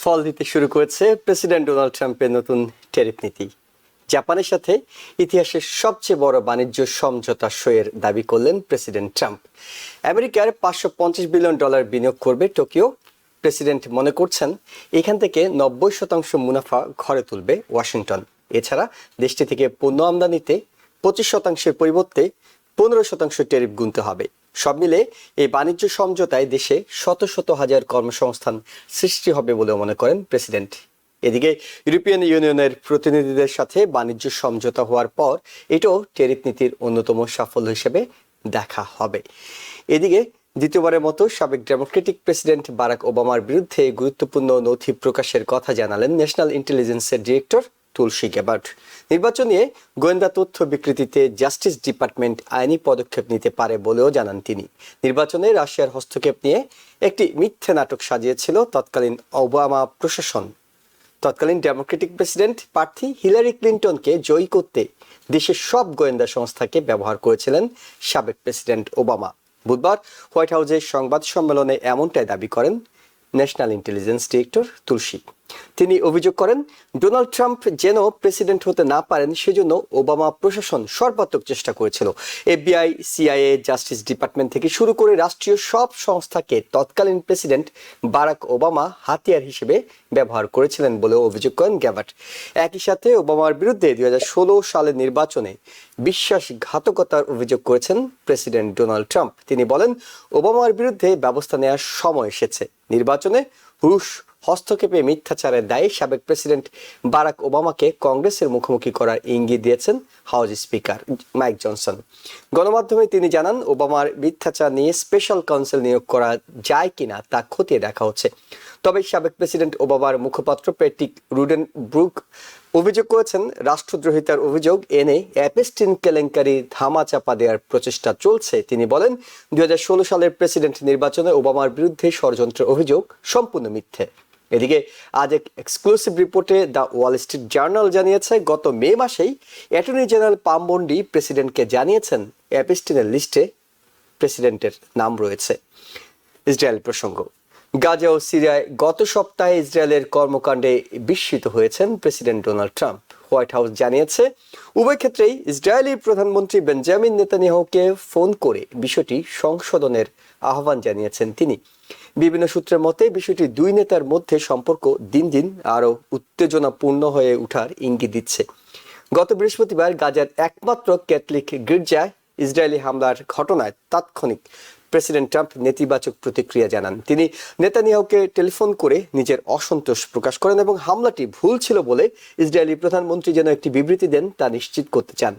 ফল দিতে শুরু করেছে প্রেসিডেন্ট ডোনাল্ড ট্রাম্পের নতুন ট্যারিফ নীতি। জাপানের সাথে ইতিহাসের সবচেয়ে বড় বাণিজ্য সমঝোতা সইয়ের দাবি করলেন প্রেসিডেন্ট ট্রাম্প। আমেরিকার $550 বিলিয়ন বিনিয়োগ করবে টোকিও। প্রেসিডেন্ট মনে করছেন এখান থেকে 90% মুনাফা ঘরে তুলবে ওয়াশিংটন। এছাড়া দেশটি থেকে পণ্য আমদানিতে 25%-এর পরিবর্তে 15% ট্যারিফ গুনতে হবে। সব মিলে এই বাণিজ্য সমঝোতায় দেশে শত শত হাজার কর্মসংস্থান সৃষ্টি হবে বলে মনে করেন প্রেসিডেন্ট। এদিকে ইউরোপিয়ান ইউনিয়নের প্রতিনিধিদের সাথে বাণিজ্য সমঝোতা হওয়ার পর এটাও ট্যারিফ নীতির অন্যতম সাফল্য হিসেবে দেখা হবে। এদিকে দ্বিতীয়বারের মতো সাবেক ডেমোক্রেটিক প্রেসিডেন্ট বারাক ওবামার বিরুদ্ধে গুরুত্বপূর্ণ নথি প্রকাশের কথা জানালেন ন্যাশনাল ইন্টেলিজেন্সের ডিরেক্টর তুলসী গ্যাবার্ড। নির্বাচন নিয়ে গোয়েন্দা তথ্য বিকৃতিতে জাস্টিস ডিপার্টমেন্ট আইনি পদক্ষেপ নিতে পারে বলেও জানান তিনি। নির্বাচনে রাশিয়ার হস্তক্ষেপ নিয়ে একটি মিথ্যে নাটক সাজিয়েছিল তৎকালীন ওবামা প্রশাসন। তৎকালীন ডেমোক্রেটিক প্রেসিডেন্ট প্রার্থী হিলারি ক্লিন্টনকে জয়ী করতে দেশের সব গোয়েন্দা সংস্থাকে ব্যবহার করেছিলেন সাবেক প্রেসিডেন্ট ওবামা। বুধবার হোয়াইট হাউসের সংবাদ সম্মেলনে এমনটাই দাবি করেন ন্যাশনাল ইন্টেলিজেন্স ডিরেক্টর তুলসী। তিনি অভিযোগ করেন ডোনাল্ড ট্রাম্প যেন প্রেসিডেন্ট হতে না পারেন সেজন্য ওবামা প্রশাসন সর্বাত্মক চেষ্টা করেছিল। এফবিআই, সিআইএ, জাস্টিস ডিপার্টমেন্ট থেকে শুরু করে রাষ্ট্রীয় সব সংস্থাকে তৎকালীন প্রেসিডেন্ট বারাক ওবামা হাতিয়ার হিসেবে ব্যবহার করেছিলেন বলেও অভিযোগ করেন গ্যাবার্ড। একই সাথে ওবামার বিরুদ্ধে 2016 সালের নির্বাচনে বিশ্বাসঘাতকতার অভিযোগ করেছেন প্রেসিডেন্ট ডোনাল্ড ট্রাম্প। তিনি বলেন ওবামার বিরুদ্ধে ব্যবস্থা নেওয়ার সময় এসেছে। নির্বাচনে রুশ হস্তক্ষেপে মিথ্যাচারের দায়ে সাবেক প্রেসিডেন্ট বারাক ওবামাকে কংগ্রেসের মুখোমুখি করার ইঙ্গিত দিয়েছেন হাউস স্পিকার মাইক জনসন। গণমাধ্যমে তিনি জানান ওবামার মিথ্যাচার নিয়ে স্পেশাল কাউন্সিল নিয়োগ করা যায় কিনা তা খতিয়ে দেখা হচ্ছে। তবে সাবেক প্রেসিডেন্ট ওবামার মুখপাত্র প্যাট্রিক রুডেনব্রুক অভিযোগ করেছেন রাষ্ট্রদ্রোহিতার অভিযোগ এনে অ্যাপেস্টিন কেলেঙ্কারি ধামাচাপা দেওয়ার প্রচেষ্টা চলছে। তিনি বলেন 2016 সালের প্রেসিডেন্ট নির্বাচনে ওবামার বিরুদ্ধে ষড়যন্ত্রের অভিযোগ সম্পূর্ণ মিথ্যে। এদিকে আজ এক এক্সক্লুসিভ রিপোর্টে দ্য ওয়াল স্ট্রিট জার্নাল জানিয়েছে গত মে মাসেই অ্যাটর্নি জেনারেল পাম বন্ডি প্রেসিডেন্টকে জানিয়েছেন অ্যাপেস্টিনের লিস্টে প্রেসিডেন্টের নাম রয়েছে। ইসরায়েল প্রসঙ্গ। গাজা ও সিরিয়ায় গত সপ্তাহে ইসরায়েলের কর্মকাণ্ডে বিস্মিত হয়েছেন president Donald Trump. White house জানিয়েছে উভয় ক্ষেত্রেই ইসরায়েলি প্রধানমন্ত্রী বেঞ্জামিন নেতানিয়াহুকে ফোন করে বিষয়টি সংশোধনের আহ্বান জানিয়েছেন তিনি। বিভিন্ন সূত্রের মতে বিষয়টি দুই নেতার মধ্যে সম্পর্ক দিন দিন আরো উত্তেজনাপূর্ণ হয়ে ওঠার ইঙ্গিত দিচ্ছে। গত বৃহস্পতিবার গাজার একমাত্র ক্যাথলিক গির্জায় ইসরায়েলি হামলার ঘটনায় তাৎক্ষণিক প্রেসিডেন্ট ট্রাম্প নেতিবাচক প্রতিক্রিয়া জানান। তিনি নেতানিয়াহুকে টেলিফোন করে নিজের অসন্তোষ প্রকাশ করেন এবং হামলাটি ভুল ছিল বলে ইসরায়েলি প্রধানমন্ত্রী যেন একটি বিবৃতি দেন তা নিশ্চিত করতে চান।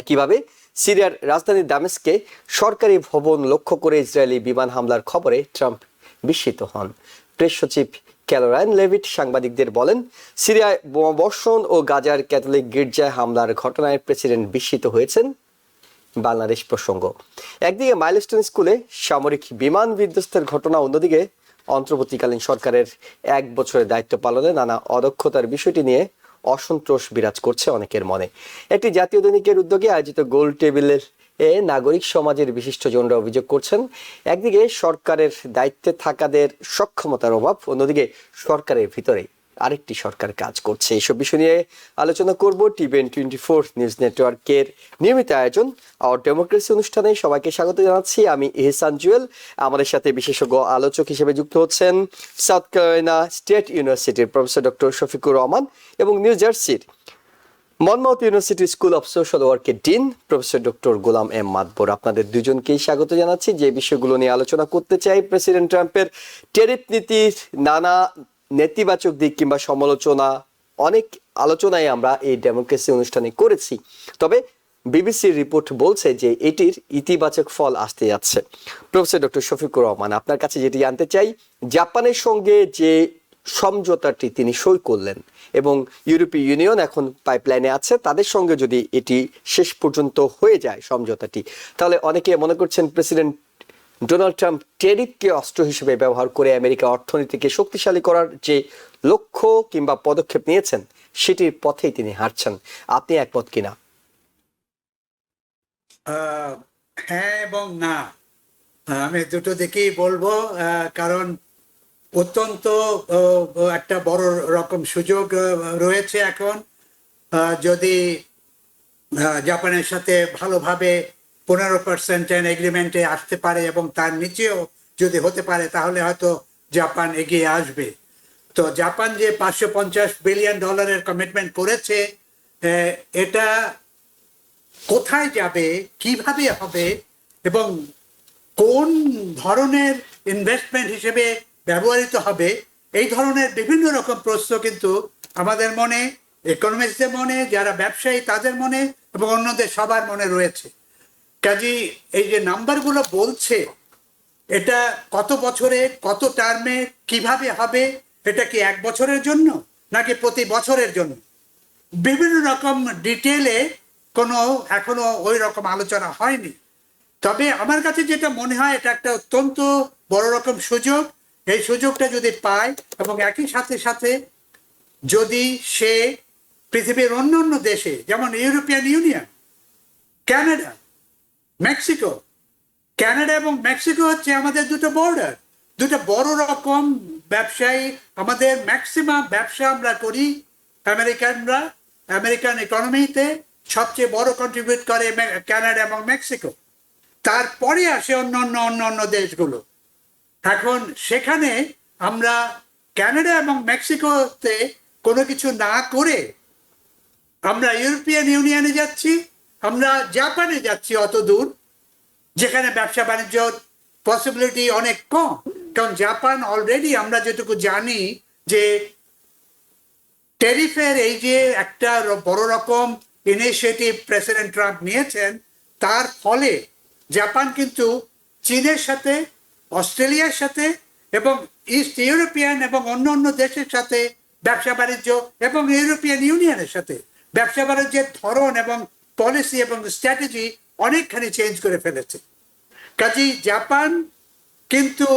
একইভাবে সিরিয়ার রাজধানী দামেস্কে সরকারি ভবন লক্ষ্য করে ইসরায়েলি বিমান হামলার খবরে ট্রাম্প বিস্মিত হন। প্রেস সচিব ক্যালোরাইন লেভিট সাংবাদিকদের বলেন সিরিয়ায় বোমাবর্ষণ ও গাজার ক্যাথলিক গির্জায় হামলার ঘটনায় প্রেসিডেন্ট বিস্মিত হয়েছেন। বাংলাদেশ প্রসঙ্গ। একদিকে মাইলস্টোন স্কুলে সামরিক বিমান বিধ্বস্তের ঘটনা, অন্যদিকে অন্তর্বর্তীকালীন সরকারের 1 বছরের দায়িত্ব পালনে নানা অদক্ষতার বিষয়টি নিয়ে অসন্তোষ বিরাজ করছে অনেকের মনে। একটি জাতীয় দৈনিকের উদ্যোগে আয়োজিত গোল টেবিলের নাগরিক সমাজের বিশিষ্টজনরা অভিযোগ করছেন একদিকে সরকারের দায়িত্বে থাকাদের সক্ষমতার অভাব, অন্যদিকে সরকারের ভিতরে আরেকটি সরকার কাজ করছে। এইসব বিষয় নিয়ে আলোচনা করব টিভিএন 24 নিউজ নেটওয়ার্কের নিয়মিত আয়োজন আওয়ার ডেমোক্রেসি অনুষ্ঠানে। সবাইকে স্বাগত জানাচ্ছি। আমি ইহসান জুয়েল। আমাদের সাথে বিশেষজ্ঞ আলোচক হিসেবে যুক্ত হচ্ছেন সাউথ ক্যারোলাইনা স্টেট ইউনিভার্সিটির প্রফেসর ডক্টর শফিকুর রহমান এবং নিউ জার্সির Monmouth university school of social ওয়ার্কের ডিন প্রফেসর ডক্টর গোলাম এম মাদবর। আপনাদের দুজনকেই স্বাগত জানাচ্ছি। যে বিষয়গুলো নিয়ে আলোচনা করতে চাই, প্রেসিডেন্ট ট্রাম্পের ট্যারিফ নীতির নানা নেতিবাচক দিক কিংবা সমালোচনা, অনেক আলোচনায় আমরা এই ডেমোক্রেসি অনুষ্ঠানে করেছি। তবে বিবিসির রিপোর্ট বলছে যে এটির ইতিবাচক ফল আসতে যাচ্ছে। প্রফেসর ডক্টর শফিকুর রহমান, আপনার কাছে যেটি জানতে চাই, জাপানের সঙ্গে যে সমঝোতাটি তিনি সই করলেন এবং ইউরোপীয় ইউনিয়ন এখন পাইপলাইনে আছে, তাদের সঙ্গে যদি এটি শেষ পর্যন্ত হয়ে যায় সমঝোতাটি, তাহলে অনেকে মনে করছেন প্রেসিডেন্ট ডোনাল্ড ট্রাম্প ট্যারিফকে অস্ত্র হিসেবে ব্যবহার করে আমেরিকা অর্থনীতিকে শক্তিশালী করার যে লক্ষ্য কিংবা পদক্ষেপ নিয়েছেন সেটির পথেই তিনি হাঁটছেন। আপনি একমত কিনা? হ্যাঁ এবং না, আমি দুটো দিকেই বলবো। কারণ অত্যন্ত একটা বড় রকম সুযোগ রয়েছে এখন। যদি জাপানের সাথে ভালোভাবে 15% এগ্রিমেন্টে আসতে পারে এবং তার নিচেও যদি হতে পারে, তাহলে হয়তো জাপান এগিয়ে আসবে। তো জাপান যে $550 বিলিয়ন কমিটমেন্ট করেছে, এটা কোথায় যাবে, কিভাবে হবে এবং কোন ধরনের ইনভেস্টমেন্ট হিসেবে ব্যবহৃত হবে, এই ধরনের বিভিন্ন রকম প্রশ্ন কিন্তু আমাদের মনে, ইকোনমিস্টদের মনে, যারা ব্যবসায়ী তাদের মনে এবং অন্যদের সবার মনে রয়েছে। কাজী এই যে নাম্বারগুলো বলছে, এটা কত বছরে, কত টার্মে, কিভাবে হবে, এটা কি 1 বছরের জন্য নাকি প্রতি বছরের জন্য, বিভিন্ন রকম ডিটেলে কোনো এখনো ওই রকম আলোচনা হয়নি। তবে আমার কাছে যেটা মনে হয়, এটা একটা অত্যন্ত বড় রকম সুযোগ। এই সুযোগটা যদি পায় এবং একই সাথে সাথে যদি সে পৃথিবীর অন্য অন্য দেশে, যেমন European union, Canada, Mexico, Canada এবং মেক্সিকো হচ্ছে আমাদের দুটো বর্ডার, দুটো বড় রকম ব্যবসায়ী, আমাদের ম্যাক্সিমাম ব্যবসা আমরা করি আমেরিকানরা, আমেরিকান ইকোনমিতে সবচেয়ে বড় কন্ট্রিবিউট করে কানাডা এবং মেক্সিকো, তারপরে আসে অন্য দেশগুলো। এখন সেখানে আমরা কানাডা এবং মেক্সিকোতে কোনো কিছু না করে আমরা ইউরোপিয়ান ইউনিয়নে যাচ্ছি, আমরা জাপানে যাচ্ছি অত দূর, যেখানে ব্যবসা বাণিজ্য পসিবিলিটি অনেক কম। কারণ জাপান অলরেডি আমরা যেটুকু জানি যে ট্যারিফের এই যে একটা বড় রকম ইনিশিয়েটিভ প্রেসিডেন্ট ট্রাম্প নিয়েছেন, তার ফলে জাপান কিন্তু চীনের সাথে, অস্ট্রেলিয়ার সাথে এবং ইস্ট ইউরোপিয়ান এবং অন্য দেশের সাথে ব্যবসা বাণিজ্য এবং ইউরোপিয়ান ইউনিয়নের সাথে ব্যবসা বাণিজ্যের ধরন এবং পলিসি এবং স্ট্র্যাটেজি অনেকখানি চেঞ্জ করে ফেলেছে। কাজেই জাপান কিন্তু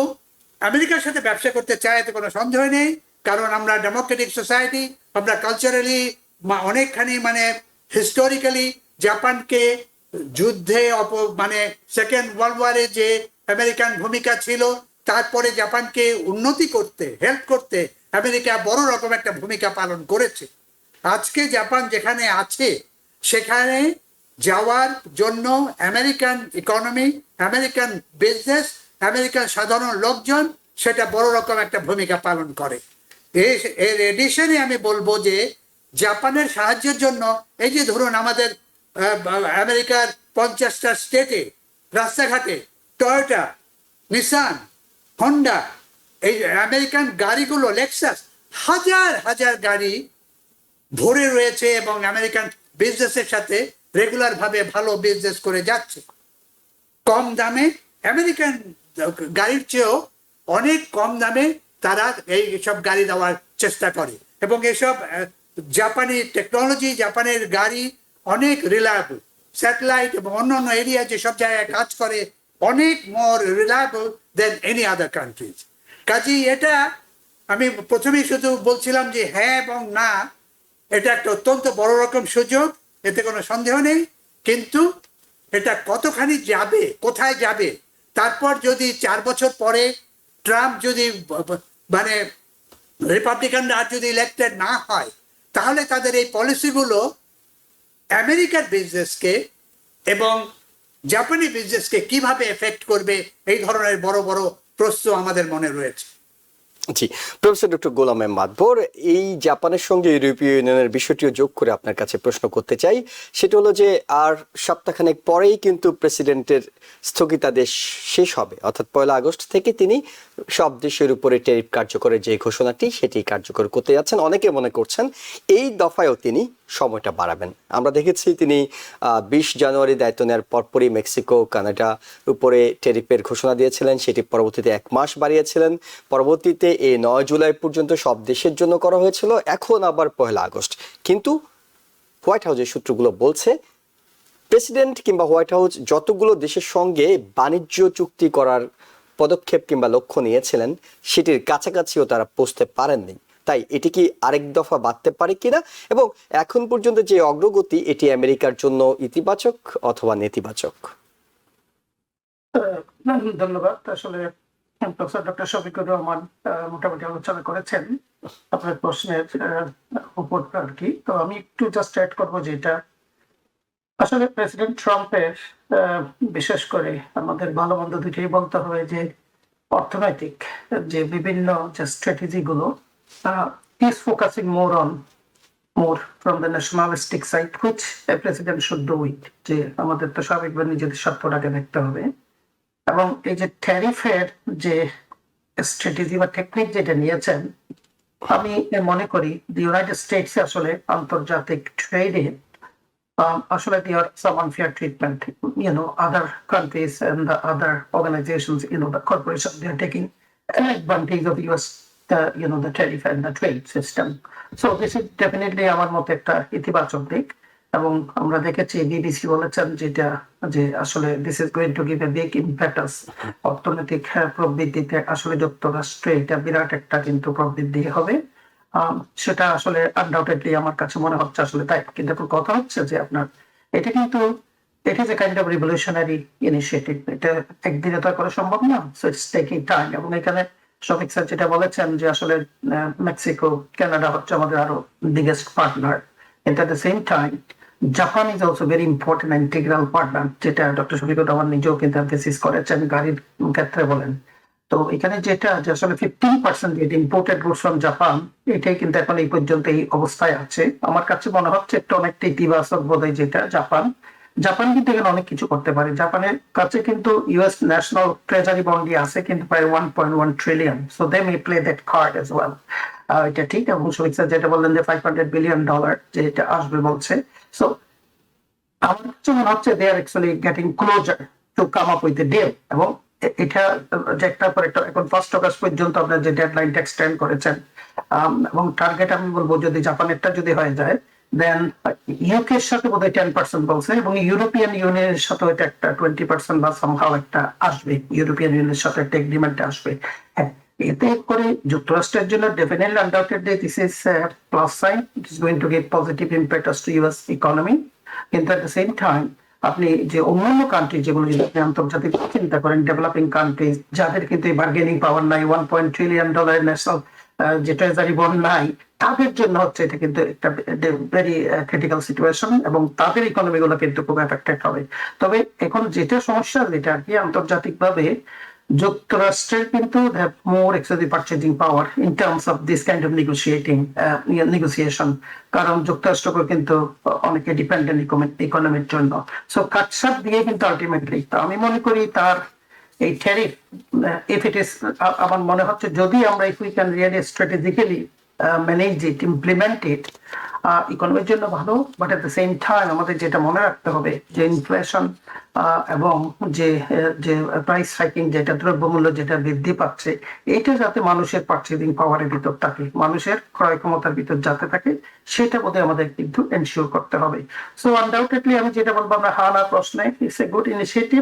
আমেরিকার সাথে ব্যবসা করতে চায়, এতে কোনো সন্দেহ নেই। কারণ আমরা ডেমোক্রেটিক সোসাইটি, আমরা কালচারালি অনেকখানি হিস্টোরিক্যালি জাপানকে যুদ্ধে মানে সেকেন্ড ওয়ার্ল্ড ওয়ারে যে আমেরিকান ভূমিকা ছিল, তারপরে জাপানকে উন্নতি করতে, হেল্প করতে আমেরিকা বড় রকম একটা ভূমিকা পালন করেছে। আজকে জাপান যেখানে আছে, সেখানে যাওয়ার জন্য American economy, American business, American সাধারণ লোকজন সেটা বড় রকম একটা ভূমিকা পালন করে। এর এডিশনে আমি বলবো যে জাপানের সাহায্যের জন্য, এই যে ধরুন আমাদের আমেরিকার 50টা স্টেটে রাস্তাঘাটে টয়োটা, নিসান, হন্ডা, এই আমেরিকান গাড়িগুলো, লেক্সাস, হাজার হাজার গাড়ি ভরে রয়েছে এবং আমেরিকান বিজনেসের সাথে রেগুলার ভাবে ভালো বিজনেস করে যাচ্ছে। কম দামে, আমেরিকান গাড়ির চেয়েও অনেক কম দামে তারা এই সব গাড়ি দেওয়ার চেষ্টা করে এবং এসব জাপানি টেকনোলজি, জাপানের গাড়ি অনেক রিলায়েবল, স্যাটেলাইট এবং অন্য এরিয়া যেসব জায়গায় কাজ করে, অনেক more reliable than any other countries. কাজেই এটা আমি প্রথমেই শুধু বলছিলাম যে হ্যাঁ এবং না, এটা একটা অত্যন্ত বড় রকম সুযোগ, এতে কোনো সন্দেহ নেই। কিন্তু এটা কতখানি যাবে, কোথায় যাবে, তারপর যদি 4 বছর পরে ট্রাম্প যদি রিপাবলিকানরা আর যদি ইলেক্টেড না হয়, তাহলে তাদের এই পলিসিগুলো আমেরিকার বিজনেসকে এবং জাপানি বিজনেসকে কিভাবে এফেক্ট করবে, এই ধরনের বড় বড় প্রশ্ন আমাদের মনে রয়েছে। জি, প্রফেসর ডক্টর গোলাম মাদবর, এই জাপানের সঙ্গে ইউরোপীয় ইউনিয়নের বিষয়টিও যোগ করে আপনার কাছে প্রশ্ন করতে চাই। সেটা হলো যে আর সপ্তাহখানেক পরেই কিন্তু প্রেসিডেন্টের স্থগিতাদেশ শেষ হবে, অর্থাৎ 1 আগস্ট থেকে তিনি সব দেশের উপরে ট্যারিফ কার্যকরের যে ঘোষণাটি সেটি কার্যকর করতে যাচ্ছেন। অনেকে মনে করছেন এই দফায়ও তিনি সময়টা বাড়াবেন। আমরা দেখেছি তিনি 20 জানুয়ারি দায়িত্ব নেওয়ার পরপরই মেক্সিকো, কানাডা উপরে ট্যারিফের ঘোষণা দিয়েছিলেন, সেটি পরবর্তীতে 1 মাস বাড়িয়েছিলেন, পরবর্তীতে এই 9 জুলাই পর্যন্ত সব দেশের জন্য করা হয়েছিল, এখন আবার 1 আগস্ট। কিন্তু হোয়াইট হাউসের সূত্রগুলো বলছে প্রেসিডেন্ট কিংবা হোয়াইট হাউস যতগুলো দেশের সঙ্গে বাণিজ্য চুক্তি করার পদক্ষেপ কিংবা লক্ষ্য নিয়েছিলেন, সেটির কাছাকাছিও তারা পৌঁছতে পারেননি। তাই এটি কি আরেক দফা বাড়তে পারে কিনা, এবং এখন পর্যন্ত যে অগ্রগতি, এটি আমেরিকার জন্য ইতিবাচক অথবা নেতিবাচক? ধন্যবাদ। আসলে প্রফেসর ডক্টর শফিকুর রহমান মোটামুটি আলোচনা করেছেন আপনার প্রশ্নের উপর আর কি। তো আমি একটু জাস্ট অ্যাড করবো যেটা আসলে প্রেসিডেন্ট ট্রাম্পের বিশেষ করে আমাদের ভালো মন্দ দুটোই বলতে হবে যে অর্থনৈতিক যে বিভিন্ন যে স্ট্র্যাটেজি গুলো is focusing more from the nationalistic side which a president should do it, যে আমাদের তো স্বাভাবিকভাবে নিজেদের স্বার্থটাকে দেখতে হবে। এবং এই যে ট্যারিফের যে স্ট্র্যাটেজি বা টেকনিক যেটা নিয়েছেন, আমি মনে করি ইউনাইটেড স্টেটস আসলে আন্তর্জাতিক ট্রেডে আসলে দেওয়ার some unfair treatment, other countries and the other organizations, the corporations, they are taking advantage of US, the tariff and the trade system. So this is definitely আমার মতে একটা ইতিবাচক দিক। এবং আমরা দেখেছি বিবিসি বলেছেন যেটা যে আসলে this is going to give a big impact as অর্থনৈতিক প্রবৃদ্ধিতে, আসলে যুক্তরাষ্ট্রে এটা বিরাট একটা কিন্তু প্রবৃদ্ধি হবে। সেটা আসলে আনডাউটেডলি আমার কাছে মনে হচ্ছে আসলে তাই। কিন্তু এখন কথা হচ্ছে যে আপনার এটা কিন্তু it is a kind of revolutionary initiative, এটা একদিনে তো করা সম্ভব না, সো ইটস টেকিং টাইম। এবং এখানে শফিক স্যার যেটা বলেছেন যে আসলে মেক্সিকো কানাডা হচ্ছে আমাদের আরো বিগেস্ট পার্টনার, কিন্তু at the same time Japan is also very important integral partner, যেটা ডক্টর শফিকুর রহমান নিজেও কিন্তু এমফেসিস করেছেন গাড়ির ক্ষেত্রে বলেন। তো এখানে যেটা যে আসলে 15% যেটা ইম্পোর্টেড গুডস ফ্রম জাপান, এটাই কিন্তু এখন এই পর্যন্ত এই অবস্থায় আছে। আমার কাছে মনে হচ্ছে একটা অনেকটা ইতিবাচক বোধহয় যেটা জাপান কিন্তু এখানে অনেক কিছু করতে পারে। জাপানের কাছে কিন্তু ইউএস ন্যাশনাল ট্রেজারি বন্ডই আছে কিন্তু প্রায় 1.1 trillion, so they may play that card as well. এটা ঠিক। এবং শফিক স্যার যেটা বললেন যে $500 বিলিয়ন যে এটা আসবে বলছে, সো আমার কাছে মনে হচ্ছে they are actually getting closer to come up with a deal. এবং এটা যে একটার পর একটা এখন 1 অগাস্ট পর্যন্ত আপনার যে ডেডলাইনটা এক্সটেন্ড করেছেন, এবং টার্গেট আমি বলবো যদি জাপানেরটা যদি হয়ে যায় দেন ইউকে এর সাথে বোধহয় 10% বলছে, এবং ইউরোপিয়ান ইউনিয়নের সাথে হয়তো একটা 20% বা সামহাও একটা আসবে, ইউরোপিয়ান ইউনিয়নের সাথে একটা এগ্রিমেন্ট আসবে। হ্যাঁ, এতে করে যুক্তরাষ্ট্রের জন্য definitely undoubtedly this is plus sign, it is going to give positive impact to US economy. কিন্তু এট দ্য সেম টাইম আপনি যে অন্যান্য কান্ট্রি যেগুলো যদি আপনি আন্তর্জাতিক চিন্তা করেন, ডেভেলপিং কান্ট্রি যাদের কিন্তু এই বার্গেনিং পাওয়ার নাই, $1 ট্রিলিয়ন ন্যাশনাল যে ট্রেজারি বন্ড নাই, তাদের জন্য হচ্ছে এটা কিন্তু একটা ভেরি ক্রিটিক্যাল সিচুয়েশন, এবং তাদের ইকোনমি গুলো কিন্তু খুব এফেক্টেড হবে। তবে এখন যেটা সমস্যা যেটা আর কি আন্তর্জাতিকভাবে যুক্তরাষ্ট্রের কিন্তু more excessive purchasing power in terms of this kind of negotiation, কারণ যুক্তরাষ্ট্রকে কিন্তু অনেকে ডিপেন্ডেন্ট ইকোনমির জন্য। সো কাটসাট দিয়ে কিন্তু আলটিমেটলি তো আমি মনে করি তার এই ট্যারিফ ইফ ইট ইজ, আমার মনে হচ্ছে যদি আমরা if we can really strategically manage it, implement it, ইকোনমির জন্য ভালো। But at the same time আমাদের যেটা মনে রাখতে হবে যে ইনফ্লেশন এবং যে প্রাইস হাইকিং, যেটা দ্রব্যমূল্য যেটা বৃদ্ধি পাচ্ছে, এটা যাতে মানুষের পারচেজিং পাওয়ারের ভিতর থাকে, মানুষের ক্রয় ক্ষমতার ভিতর যাতে থাকে, সেটা বোধহয় আমাদের কিন্তু এনশিওর করতে হবে। সো আনডাউটেডলি আমি যেটা বলবো, আমরা হা না প্রশ্নে ইটস এ গুড ইনিশিয়েটিভ,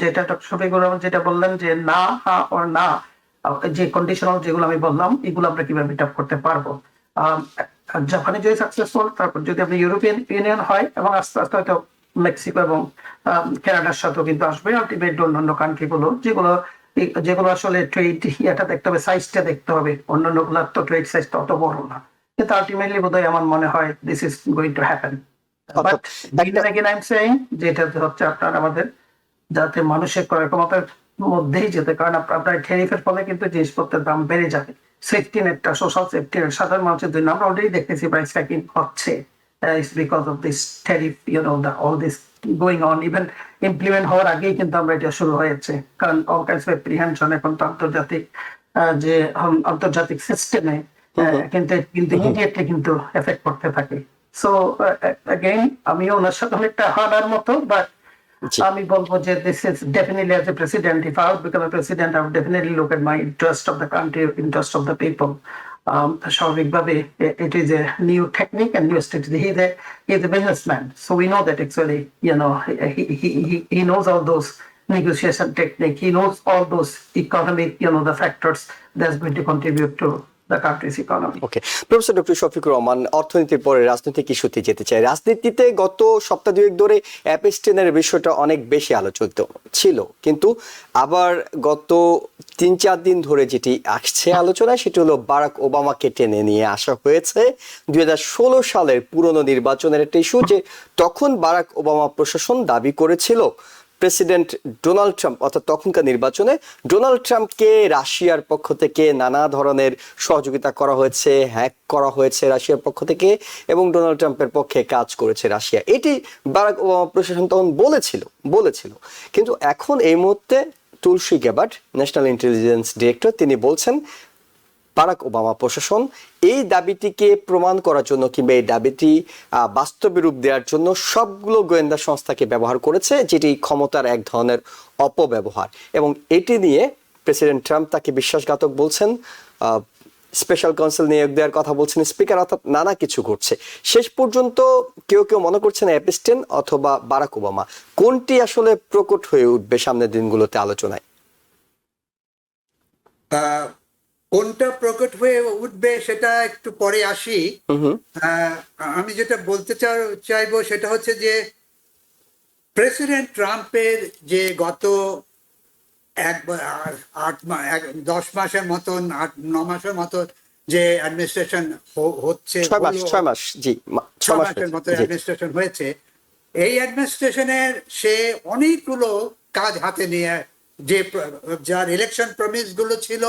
যেটা ডক্টর শফিকুর রহমান যেটা বললেন যে না হা ওর না, যে কন্ডিশনাল যেগুলো আমি বললাম এগুলো আমরা কিভাবে মিট আপ করতে পারবো। জাপানে যদি সাকসেসফুল, তারপর যদি আপনি ইউরোপিয়ান ইউনিয়ন হয়, এবং আস্তে আস্তে হয়তো মেক্সিকো এবং কানাডার সাথেও কিন্তু আসবে, আলটিমেটলি অন্যান্য কান্ট্রি গুলো যেগুলো আসলে ট্রেড এটা দেখতে হবে, সাইজটা দেখতে হবে, অন্যান্য গুলার তো ট্রেড সাইজ অত বড় না, কিন্তু আলটিমেটলি বোধহয় আমার মনে হয় this is going to happen. But again I'm saying যেটা হচ্ছে আপনার আমাদের যাতে মানুষের ক্রয় ক্ষমতার মধ্যেই যেতে, কারণ আপনার ট্যারিফের ফলে কিন্তু জিনিসপত্রের দাম বেড়ে যাবে। সেফটি নেটটা, সোশ্যাল সেফটি নেট সাধারণ মানুষের জন্য আমরা অলরেডি দেখতেছি প্রাইস হাইকিং হচ্ছে, it's because of this tariff, all this going on, even implement হওয়ার আগেই কিন্তু আমরা এটা শুরু হয়েছে, কারণ অল কাইন্ডস অফ অ্যাপ্রিহেনশন এখন তো যে আন্তর্জাতিক সিস্টেমে কিন্তু ইমিডিয়েটলি কিন্তু এফেক্ট করতে থাকে। সো অ্যাগেইন আমিও ওনার সাথে অনেকটা হারার মতো, বাট আমি বলবো যে this is definitely, as a president, if I would become a president, I would definitely look at my interest of the country, interest of the people. স্বাভাবিকভাবে it is a new technique and new strategy. He's a businessman, so we know that actually, he knows all those negotiation technique. He knows all those economic, the factors that's going to contribute to the country's economy. Okay, professor doctor Shafiqur Rahman, অর্থনীতির পরে রাজনৈতিক ইস্যুতে যেতে চাই। রাজনীতিতে গত সপ্তাহ দুয়েক ধরে অ্যাপস্টেনের বিষয়টা অনেক বেশি আলোচিত ছিল, কিন্তু আবার গত 3-4 দিন ধরে যেটি আসছে আলোচনায় সেটি হলো বারাক ওবামাকে টেনে নিয়ে আসা হয়েছে 2016 সালের পুরনো নির্বাচনের একটা ইস্যু, যে তখন বারাক ওবামা প্রশাসন দাবি করেছিল প্রেসিডেন্ট ডোনাল্ড ট্রাম্প, অর্থাৎ তখনকার নির্বাচনে ডোনাল্ড ট্রাম্পকে রাশিয়ার পক্ষ থেকে নানা ধরনের সহযোগিতা করা হয়েছে, হ্যাক করা হয়েছে রাশিয়ার পক্ষ থেকে, এবং ডোনাল্ড ট্রাম্পের পক্ষে কাজ করেছে রাশিয়া। এটি বারাক ওবামা প্রশাসন তখন বলেছিল। কিন্তু এখন এই মুহূর্তে তুলসী গ্যাবার্ড, ন্যাশনাল ইন্টেলিজেন্স ডিরেক্টর, তিনি বলছেন বারাক ওবামা প্রশাসন এই দাবিটিকে প্রমাণ করার জন্য কিংবা এই দাবিটি বাস্তবে রূপ দেওয়ার জন্য সবগুলো গোয়েন্দা সংস্থাকে ব্যবহার করেছে, যেটি ক্ষমতার এক ধরনের অপব্যবহার, এবং এটি নিয়ে প্রেসিডেন্ট ট্রাম্প তাকে বিশ্বাসঘাতক বলছেন, স্পেশাল কাউন্সিল নিয়োগ দেওয়ার কথা বলছেন স্পিকার, অর্থাৎ নানা কিছু ঘটছে। শেষ পর্যন্ত কেউ মনে করছেন অ্যাপস্টেন অথবা বারাক ওবামা, কোনটি আসলে প্রকট হয়ে উঠবে সামনের দিনগুলোতে আলোচনায়? কোনটা প্রকট হয়ে উঠবে সেটা একটু পরে আসি। আমি যেটা বলতে চাইবো সেটা হচ্ছে যে প্রেসিডেন্ট ট্রাম্পের যে গত 10 মাসের মতন 8-9 মাসের মতন যে অ্যাডমিনিস্ট্রেশন হচ্ছে, 6 মাস, জি, 6 মাসের মতো অ্যাডমিনিস্ট্রেশন হয়েছে, এই অ্যাডমিনিস্ট্রেশনের সে অনেকগুলো কাজ হাতে নিয়ে যে যার ইলেকশন প্রমিস গুলো ছিল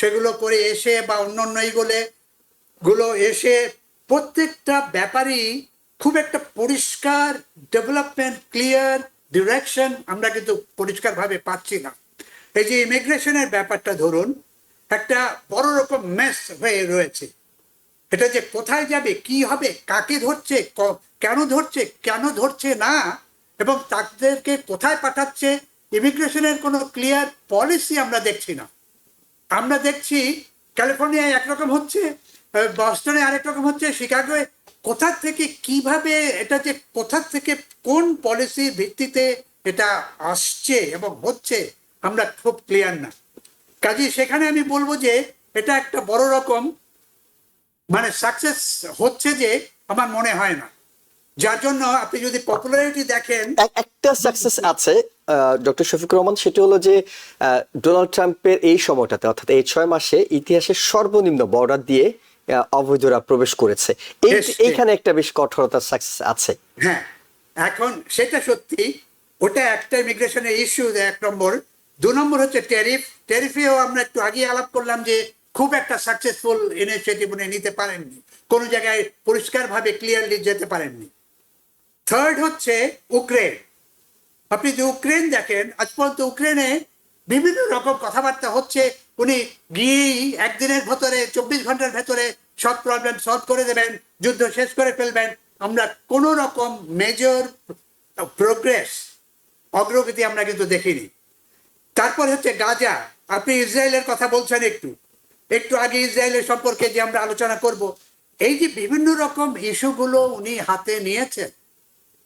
সেগুলো করে এসে বা অন্যান্য গুলো এসে প্রত্যেকটা ব্যাপারই খুব একটা পরিষ্কার ডেভেলপমেন্ট, ক্লিয়ার ডিরেকশন আমরা কিন্তু পরিষ্কারভাবে পাচ্ছি না। এই যে ইমিগ্রেশনের ব্যাপারটা ধরুন, একটা বড় রকম মেস হয়ে রয়েছে। এটা যে কোথায় যাবে, কি হবে, কাকে ধরছে, কেন ধরছে না, এবং তাদেরকে কোথায় পাঠাচ্ছে, ইমিগ্রেশনের কোনো ক্লিয়ার পলিসি আমরা দেখছি না। আমরা দেখছি ক্যালিফোর্নিয়ায় একরকম হচ্ছে, বস্টনে আরেক রকম হচ্ছে, শিকাগোয় কোথা থেকে কিভাবে এটা যে কোথা থেকে কোন পলিসির ভিত্তিতে এটা আসছে এবং হচ্ছে আমরা খুব ক্লিয়ার না। কাজে সেখানে আমি বলবো যে এটা একটা বড় রকম মানে সাকসেস হচ্ছে যে আমার মনে হয় না। যার জন্য আপনি যদি পপুলারিটি দেখেন, একটা সাকসেস আছে ডক্টর শফিকুর রহমান, সেটা হলো যে ডোনাল্ড ট্রাম্পের এই সময়টাতে, অর্থাৎ এই 6 মাসে ইতিহাসের সর্বনিম্ন বর্ডার দিয়ে অবৈধরা প্রবেশ করেছে। এইখানে একটা বেশ কঠোরতার সাকসেস আছে। হ্যাঁ, এখন সেটা সত্যি, ওটা একটা ইমিগ্রেশনের ইস্যু 1 নম্বর। 2 নম্বর হচ্ছে ট্যারিফেও আমরা একটু আগে আলাপ করলাম যে খুব একটা সাকসেসফুল ইনিশিয়েটিভ উনি নিতে পারেননি, কোনো জায়গায় পরিষ্কারভাবে ক্লিয়ারলি যেতে পারেননি। থার্ড হচ্ছে ইউক্রেন। আপনি যে ইউক্রেন দেখেন, আজ পর্যন্ত ইউক্রেনে বিভিন্ন রকম কথাবার্তা হচ্ছে, উনি গিয়েই একদিনের ভেতরে 24 ঘন্টার ভেতরে সব প্রবলেম সলভ করে দেবেন, যুদ্ধ শেষ করে ফেলবেন। আমরা কোনো রকম মেজর প্রোগ্রেস, অগ্রগতি আমরা কিন্তু দেখিনি। তারপর হচ্ছে গাজা। আপনি ইসরায়েলের কথা বলছেন, একটু আগে ইসরায়েলের সম্পর্কে যে আমরা আলোচনা করব, এই যে বিভিন্ন রকম ইস্যুগুলো উনি হাতে নিয়েছেন,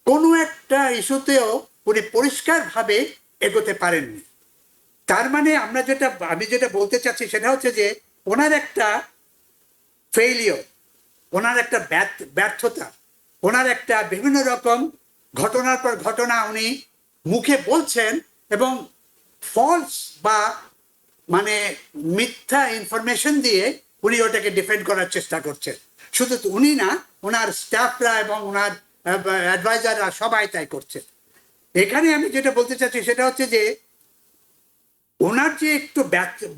কোনো একটা ইস্যুতেও উনি পরিষ্কারভাবে এগোতে পারেননি। তার মানে আমি যেটা বলতে চাচ্ছি সেটা হচ্ছে যে ওনার একটা ফেইলিওর, ওনার একটা ব্যর্থতা, ওনার একটা বিভিন্ন রকম ঘটনার পর ঘটনা উনি মুখে বলছেন এবং ফলস বা মানে মিথ্যা ইনফরমেশন দিয়ে উনি ওটাকে ডিফেন্ড করার চেষ্টা করছেন। শুধু উনি না, ওনার স্টাফরা এবং ওনার অ্যাডভাইজাররা সবাই তাই করছে। এখানে আমি যেটা বলতে চাচ্ছি সেটা হচ্ছে যে ওনার যে একটু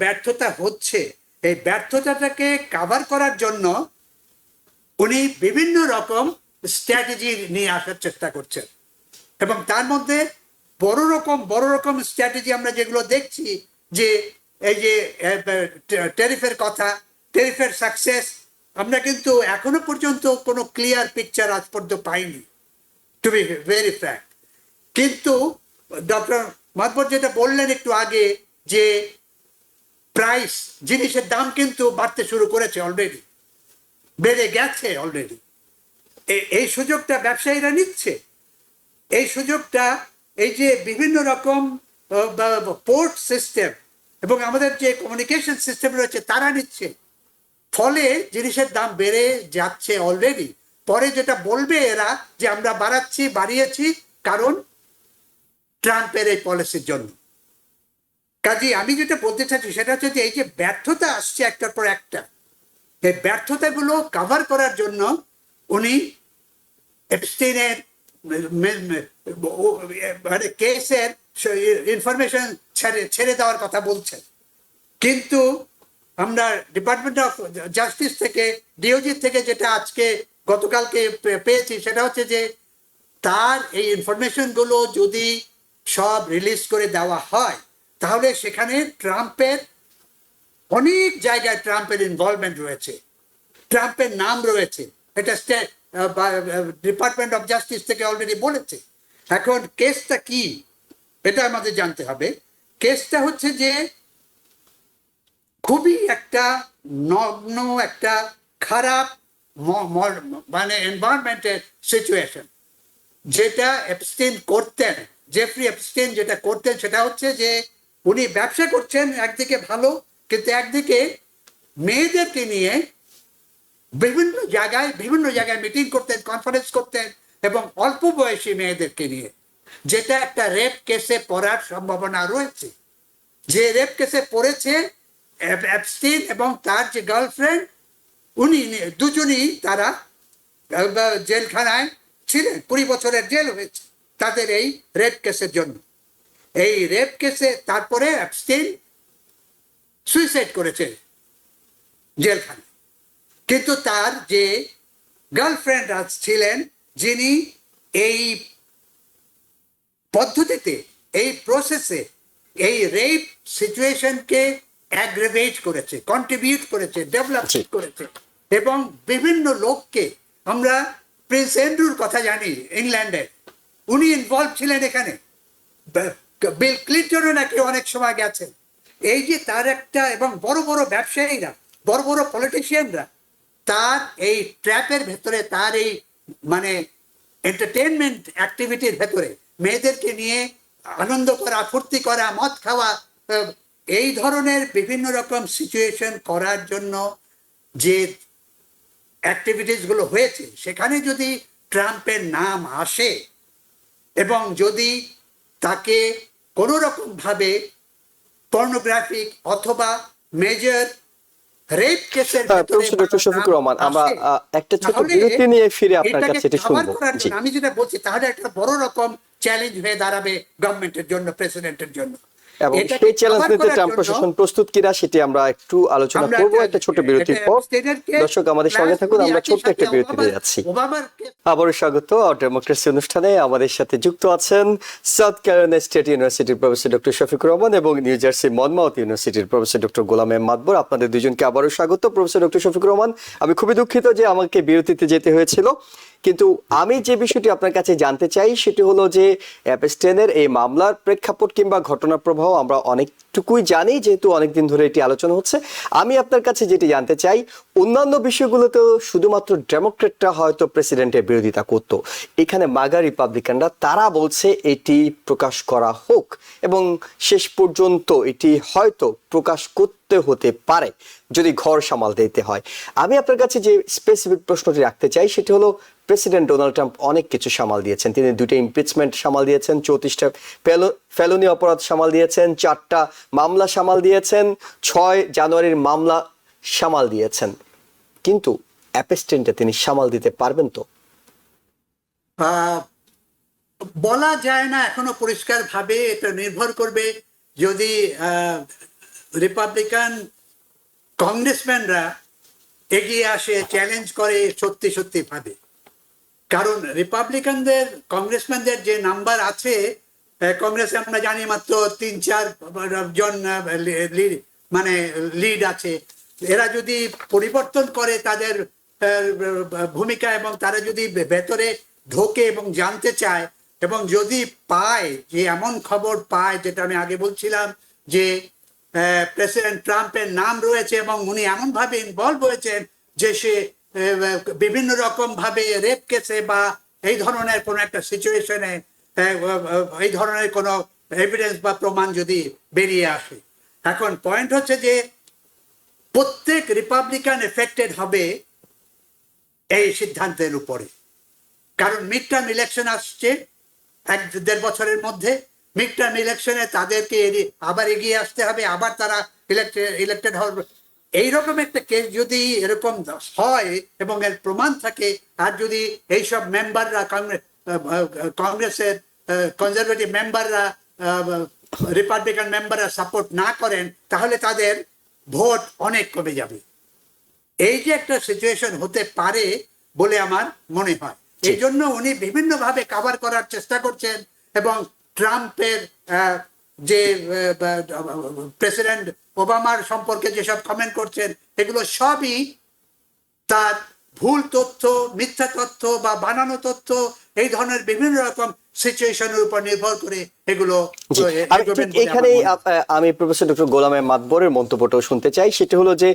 ব্যর্থতা হচ্ছে, এই ব্যর্থতাটাকে কাভার করার জন্য উনি বিভিন্ন রকম স্ট্র্যাটেজি নিয়ে আসার চেষ্টা করছেন, এবং তার মধ্যে বড় রকম স্ট্র্যাটেজি আমরা যেগুলো দেখছি, যে এই যে ট্যারিফের কথা, ট্যারিফের সাকসেস, আমরা কিন্তু এখনো পর্যন্ত কোনো ক্লিয়ার পিকচার আজ পর্যন্ত পাইনি, টু বি ভেরি ফ্র্যাঙ্ক। কিন্তু ডক্টর মাদবর যেটা বললেন একটু আগে, যে প্রাইস, জিনিসের দাম কিন্তু বাড়তে শুরু করেছে, অলরেডি বেড়ে গেছে অলরেডি। এই সুযোগটা ব্যবসায়ীরা নিচ্ছে, এই সুযোগটা এই যে বিভিন্ন রকম পোর্ট সিস্টেম এবং আমাদের যে কমিউনিকেশন সিস্টেম রয়েছে তারা নিচ্ছে। ফলে জিনিসের দাম বেড়ে যাচ্ছে অলরেডি। পরে যেটা বলবে এরা যে আমরা বাড়িয়েছি কারণ ট্রাম্পের এই পলিসির জন্য। কাজে আমি যেটা বলতে চাচ্ছি সেটা হচ্ছে যে এই যে ব্যর্থতা আসছে একটার পর একটা, এই ব্যর্থতাগুলো কভার করার জন্য উনি এপস্টাইনের মানে কেসের ইনফরমেশন ছেড়ে দেওয়ার কথা বলছেন। কিন্তু আমরা ডিপার্টমেন্ট অফ জাস্টিস থেকে, ডিওজি থেকে যেটা আজকে গতকালকে পেয়েছি সেটা হচ্ছে যে তার এই ইনফরমেশনগুলো যদি সব রিলিজ করে দেওয়া হয় তাহলে সেখানে ট্রাম্পের অনেক জায়গায় ট্রাম্পের ইনভলভমেন্ট রয়েছে, ট্রাম্পের নাম রয়েছে। এটা ডিপার্টমেন্ট অফ জাস্টিস থেকে অলরেডি বলেছে। এখন কেসটা কি এটা আমাদের জানতে হবে। কেসটা হচ্ছে যে খুবই একটা নগ্ন, একটা খারাপ মানে এনভায়রনমেন্টের সিচুয়েশন। যেটা এপস্টেইন করতেন, জেফরি এপস্টেইন যেটা করতেন সেটা হচ্ছে যে উনি ব্যবসা করছেন একদিকে ভালো, কিন্তু একদিকে মেয়েদেরকে নিয়ে বিভিন্ন জায়গায় মিটিং করতেন, কনফারেন্স করতেন, এবং অল্প বয়সী মেয়েদেরকে নিয়ে, যেটা একটা রেপ কেসে পড়ার সম্ভাবনা রয়েছে। যে রেপ কেসে পড়েছে এপস্টেইন এবং তার যে গার্লফ্রেন্ড, উনি দুজনই তারা জেলখানায় ছিলেন, 20 বছরের জেল হয়েছে তাদের এই রেপ কেসের জন্য। এই রেপ কেসে তারপরে এপস্টেইন সুইসাইড করেছে জেলখানায়। কিন্তু তার যে গার্লফ্রেন্ড ছিলেন, যিনি এই পদ্ধতিতে, এই প্রসেসে এই রেপ সিচুয়েশনকে অ্যাগ্রেভেট করেছে, কন্ট্রিবিউট করেছে, ডেভেলপ করেছে, এবং বিভিন্ন লোককে, আমরা প্রিন্স অ্যান্ড্রুর কথা জানি ইংল্যান্ডে, উনি ইনভলভ ছিলেন এখানে। বিল ক্লিন্টনও নাকি অনেক সময় গেছেন। এই যে তার একটা, এবং বড় বড় ব্যবসায়ীরা, বড় বড় পলিটিশিয়ানরা তার এই ট্র্যাপের ভেতরে, তার এই মানে এন্টারটেনমেন্ট অ্যাক্টিভিটির ভেতরে মেয়েদেরকে নিয়ে আনন্দ করা, ফুর্তি করা, মদ খাওয়া, এই ধরনের বিভিন্ন রকম সিচুয়েশন করার জন্য যে অ্যাক্টিভিটিসগুলো হয়েছে, সেখানে যদি ট্রাম্পের নাম আসে এবং যদি তাকে কোনো রকমভাবে পর্নোগ্রাফিক অথবা মেজর রেপ কেসের ডক্টর শফিকুর রহমান, আমরা একটা ছোট বিরতি নিয়ে ফিরে আপনার কাছে এটা শুনবো। আমি যেটা বলছি তাহলে একটা বড় রকম চ্যালেঞ্জ হয়ে দাঁড়াবে গভর্নমেন্টের জন্য, প্রেসিডেন্টের জন্য। এবং সেই চ্যালেঞ্জ নিতে ট্রাম্প প্রশাসন প্রস্তুত কিনা সেটি আমরা একটু আলোচনা করব একটা ছোট বিরতির পর। দর্শক আমাদের সঙ্গে থাকুন, আমরা ছোট্ট একটা বিরতিতে যাচ্ছি। আবারও স্বাগত ডেমোক্রেসি অনুষ্ঠানে। আমাদের সাথে যুক্ত আছেন সাউথ ক্যারোলাইনা স্টেট ইউনিভার্সিটির প্রফেসর ডক্টর শফিকুর রহমান এবং নিউ জার্সি মনমাউথ ইউনিভার্সিটির প্রফেসর ডক্টর গোলাম এম মাতবর। আপনাদের দুজনকে আবারও স্বাগত। প্রফেসর ডক্টর শফিকুর রহমান, আমি খুবই দুঃখিত যে আমাকে বিরতিতে যেতে হয়েছিল, কিন্তু আমি যে বিষয়টি আপনার কাছে জানতে চাই সেটি হলো যে এপস্টেইনের এই মামলার প্রেক্ষাপট কিংবা ঘটনা প্রবাহ আমরা অনেকটুকুই জানি, যেহেতু অনেকদিন ধরে এটি আলোচনা হচ্ছে। আমি আপনার কাছে যেটি জানতে চাই, অন্যান্য বিষয়গুলোতেও শুধুমাত্র ডেমোক্রেটরা হয়তো প্রেসিডেন্টের বিরোধিতা করত, এখানে মাগা রিপাবলিকানরা তারা বলছে এটি প্রকাশ করা হোক, এবং শেষ পর্যন্ত এটি হয়তো প্রকাশ করতে হতে পারে যদি ঘর সামাল দিতে হয়। আমি আপনার কাছে যে স্পেসিফিক প্রশ্নটি রাখতে চাই সেটি হলো, প্রেসিডেন্ট ডোনাল্ড ট্রাম্প অনেক কিছু সামাল দিয়েছেন। তিনি 2টা ইমপিচমেন্ট সামাল দিয়েছেন, 34টা ফেলনি অপরাধ সামাল দিয়েছেন, 4টা মামলা সামাল দিয়েছেন, 6 জানুয়ারির মামলা সামাল দিয়েছেন। কিন্তু এপস্টেইনটা তিনি সামাল দিতে পারবেন তো? বলা যায় না এখনো পরিষ্কার ভাবে। এটা নির্ভর করবে যদি রিপাবলিকান কংগ্রেসম্যানরা এগিয়ে আসে, চ্যালেঞ্জ করে সত্যি সত্যি ভাবে। কারণ রিপাবলিকানদের, কংগ্রেসম্যানদের যে নাম্বার আছে কংগ্রেসে, আমরা জানি মাত্র 3-4 জন মানে লিড আছে। এরা যদি পরিবর্তন করে তাদের ভূমিকা, এবং তারা যদি ভেতরে ঢোকে এবং জানতে চায়, এবং যদি পায় যে এমন খবর পায়, যেটা আমি আগে বলছিলাম যে প্রেসিডেন্ট ট্রাম্পের নাম রয়েছে এবং উনি এমনভাবে ইনভলভ হয়েছেন যে সে বিভিন্ন রকম ভাবে রেপ কেসে বা এই ধরনের কোনো একটা সিচুয়েশনে এই ধরনের কোনো এভিডেন্স বা প্রমাণ যদি বেরিয়ে আসে। এখন পয়েন্ট হচ্ছে যে প্রত্যেক রিপাবলিকান এফেক্টেড হবে এই সিদ্ধান্তের উপরে। কারণ মিড টার্ম ইলেকশন আসছে 1-1.5 বছরের মধ্যে। মিড টার্ম ইলেকশনে তাদেরকে আবার এগিয়ে আসতে হবে, আবার তারা ইলেক্টেড হবে। এইরকম একটা কেস যদি এরকম হয় এবং এর প্রমাণ থাকে, আর যদি এইসব মেম্বাররা কংগ্রেসের কনজারভেটিভ মেম্বাররা রিপাবলিকান মেম্বাররা সাপোর্ট না করেন, তাহলে তাদের ভোট অনেক কমে যাবে। এই যে একটা সিচুয়েশন হতে পারে বলে আমার মনে হয়, এই জন্য উনি বিভিন্নভাবে কভার করার চেষ্টা করছেন। এবং ট্রাম্পের যে প্রেসিডেন্ট ওবামার সম্পর্কে যেসব কমেন্ট করছেন, এগুলো সবই তার ভুল তথ্য, মিথ্যা তথ্য বা বানানো তথ্য, এই ধরনের বিভিন্ন রকম সিচুয়েশনের উপর নির্ভর করে এগুলো। এখানেই আমি প্রফেসর ডক্টর গোলাম মাতবরের মন্তব্যটাও শুনতে চাই। সেটা হলো যে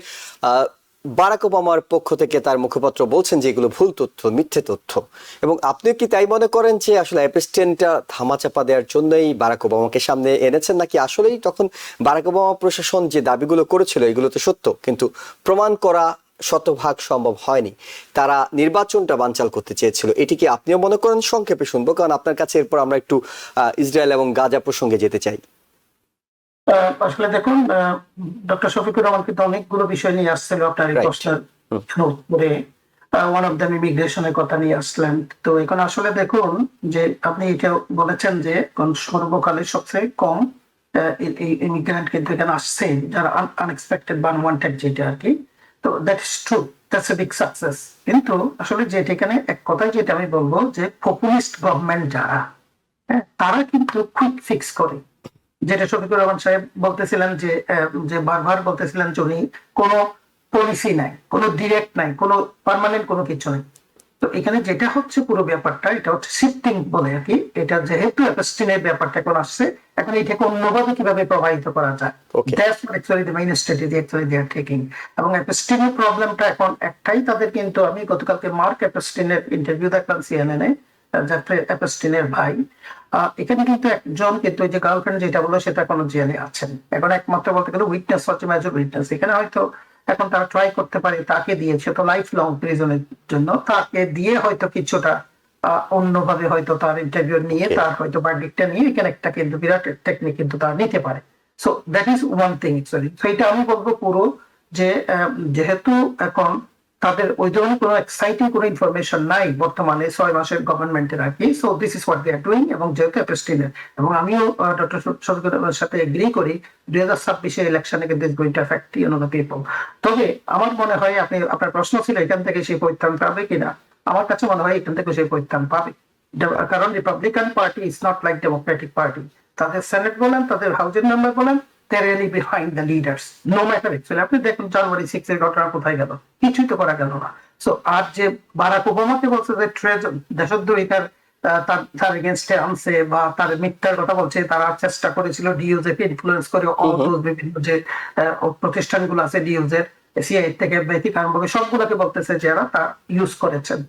বারাক ওবামার পক্ষ থেকে তার মুখপাত্র বলছেন যে এগুলো ভুল তথ্য, মিথ্যে তথ্য, এবং আপনি কি তাই মনে করেন যে আসলে অ্যাপস্টেনটা ধামাচাপা দেওয়ার জন্যই বারাক ওবামাকে সামনে এনেছেন, নাকি আসলেই তখন বারাক ওবামা প্রশাসন যে দাবিগুলো করেছিল এগুলো তো সত্য, কিন্তু প্রমাণ করা শতভাগ সম্ভব হয়নি, তারা নির্বাচনটা বানচাল করতে চেয়েছিল? এটি কি আপনিও মনে করেন? সংক্ষেপে শুনবো, কারণ আপনার কাছে এরপর আমরা একটু ইসরায়েল এবং গাজা প্রসঙ্গে যেতে চাই। আসলে দেখুন, ডক্টর শফিকুর রহমান কিন্তু অনেকগুলো বিষয় নিয়ে আসছিল আপনার এই প্রশ্নের উত্তরে। ওয়ান অফ দ্য ইমিগ্রেশনের কথা নিয়ে আসলেন। তো এখন আসলে দেখুন যে আপনি এটা বলেছেন যে সর্বকালে সবচেয়ে কম ইমিগ্রেন্ট কিন্তু এখানে আসছে, যারা আনএক্সপেক্টেড বা আনওয়ান্টেড, যেটা আর কি। তো that is true, that's a big success. কিন্তু আসলে যেটা এখানে এক কথায় যেটা আমি বলবো যে পপুলিস্ট গভর্নমেন্ট যারা, তারা কিন্তু কুইক ফিক্স করে। যেটা শফিকুর রহমান সাহেব বলতেছিলেন যে বারবার বলতেছিলেন যে উনি কোনো পলিসি নাই, কোনো ডিরেক্ট নাই, কোনো পার্মানেন্ট কোনো কিছু নেই। তো এখানে যেটা হচ্ছে পুরো ব্যাপারটা, এটা হচ্ছে শিফটিং বলে আর কি। এটা যেহেতু অ্যাপস্টিনের ব্যাপারটা এখন আসছে, এখন এটাকে অন্যভাবে কিভাবে প্রভাবিত করা যায়, that's actually the main strategy actually they are taking. এবং অ্যাপস্টিনের প্রবলেমটা এখন একটাই তাদের, কিন্তু আমি গতকালকে মার্ক অ্যাপস্টিনের ইন্টারভিউ দেখলাম সিএনএন-এ, অ্যাপস্টিনের ভাই। এখানে কিন্তু একজন, কিন্তু ওই যে গার্লফ্রেন্ড যেটা বললো সেটা এখনো জেলে আছেন। এখন একমাত্র বলতে গেলে উইটনেস হচ্ছে মেজর উইটনেস। এখানে হয়তো এখন তারা ট্রাই করতে পারে তাকে দিয়ে, সে তো লাইফ লং প্রিজনের জন্য, তাকে দিয়ে হয়তো কিছুটা অন্যভাবে হয়তো তার ইন্টারভিউ নিয়ে তার হয়তো ভার্ডিক্টটা নিয়ে এখানে একটা কিন্তু বিরাট টেকনিক কিন্তু তারা নিতে পারে। So that is one thing actually. So এটা আমি বলবো পুরো যে যেহেতু এখন তাদের ওই ধরনের কোনো এক্সাইটিং কোনো ইনফরমেশন নাই বর্তমানে 6 মাসের গভর্নমেন্টের আর কি। So this is what they are doing. এবং যেহেতু অ্যাপস্টিনের, এবং আমিও ডক্টর শফিকুরের সাথে এগ্রি করি, 2026 ইলেকশনে কিন্তু is going two effect the people. তবে আমার মনে হয়, আপনার প্রশ্ন ছিল এখান থেকে সেই পরিত্রাণ পাবে কিনা, আমার কাছে মনে হয় এখান থেকে সেই পরিত্রাণ পাবে। কারণ Republican party is not like Democratic party. তাদের সেনেট বলেন, তাদের হাউজের মেম্বার বলেন, they're really behind the leaders, no matter actually. আপনি দেখুন জানুয়ারি 6 এর ঘটনা কোথায় গেল, কিছুই তো করা গেল না। সো আর যে বারাক ওবামাকে বলছে যে দেশদ্রোহিতার তার এগেনস্টে আনছে বা তার মিথ্যার কথা বলছে, তারা চেষ্টা করেছিল ডিওজে কে ইনফ্লুয়েন্স করে বিভিন্ন যে প্রতিষ্ঠানগুলো আছে ডিওজের, সিআই থেকে বেসিক আরম্ভ করে সবগুলোকে বলতেছে যারা তা ইউজ করেছেন।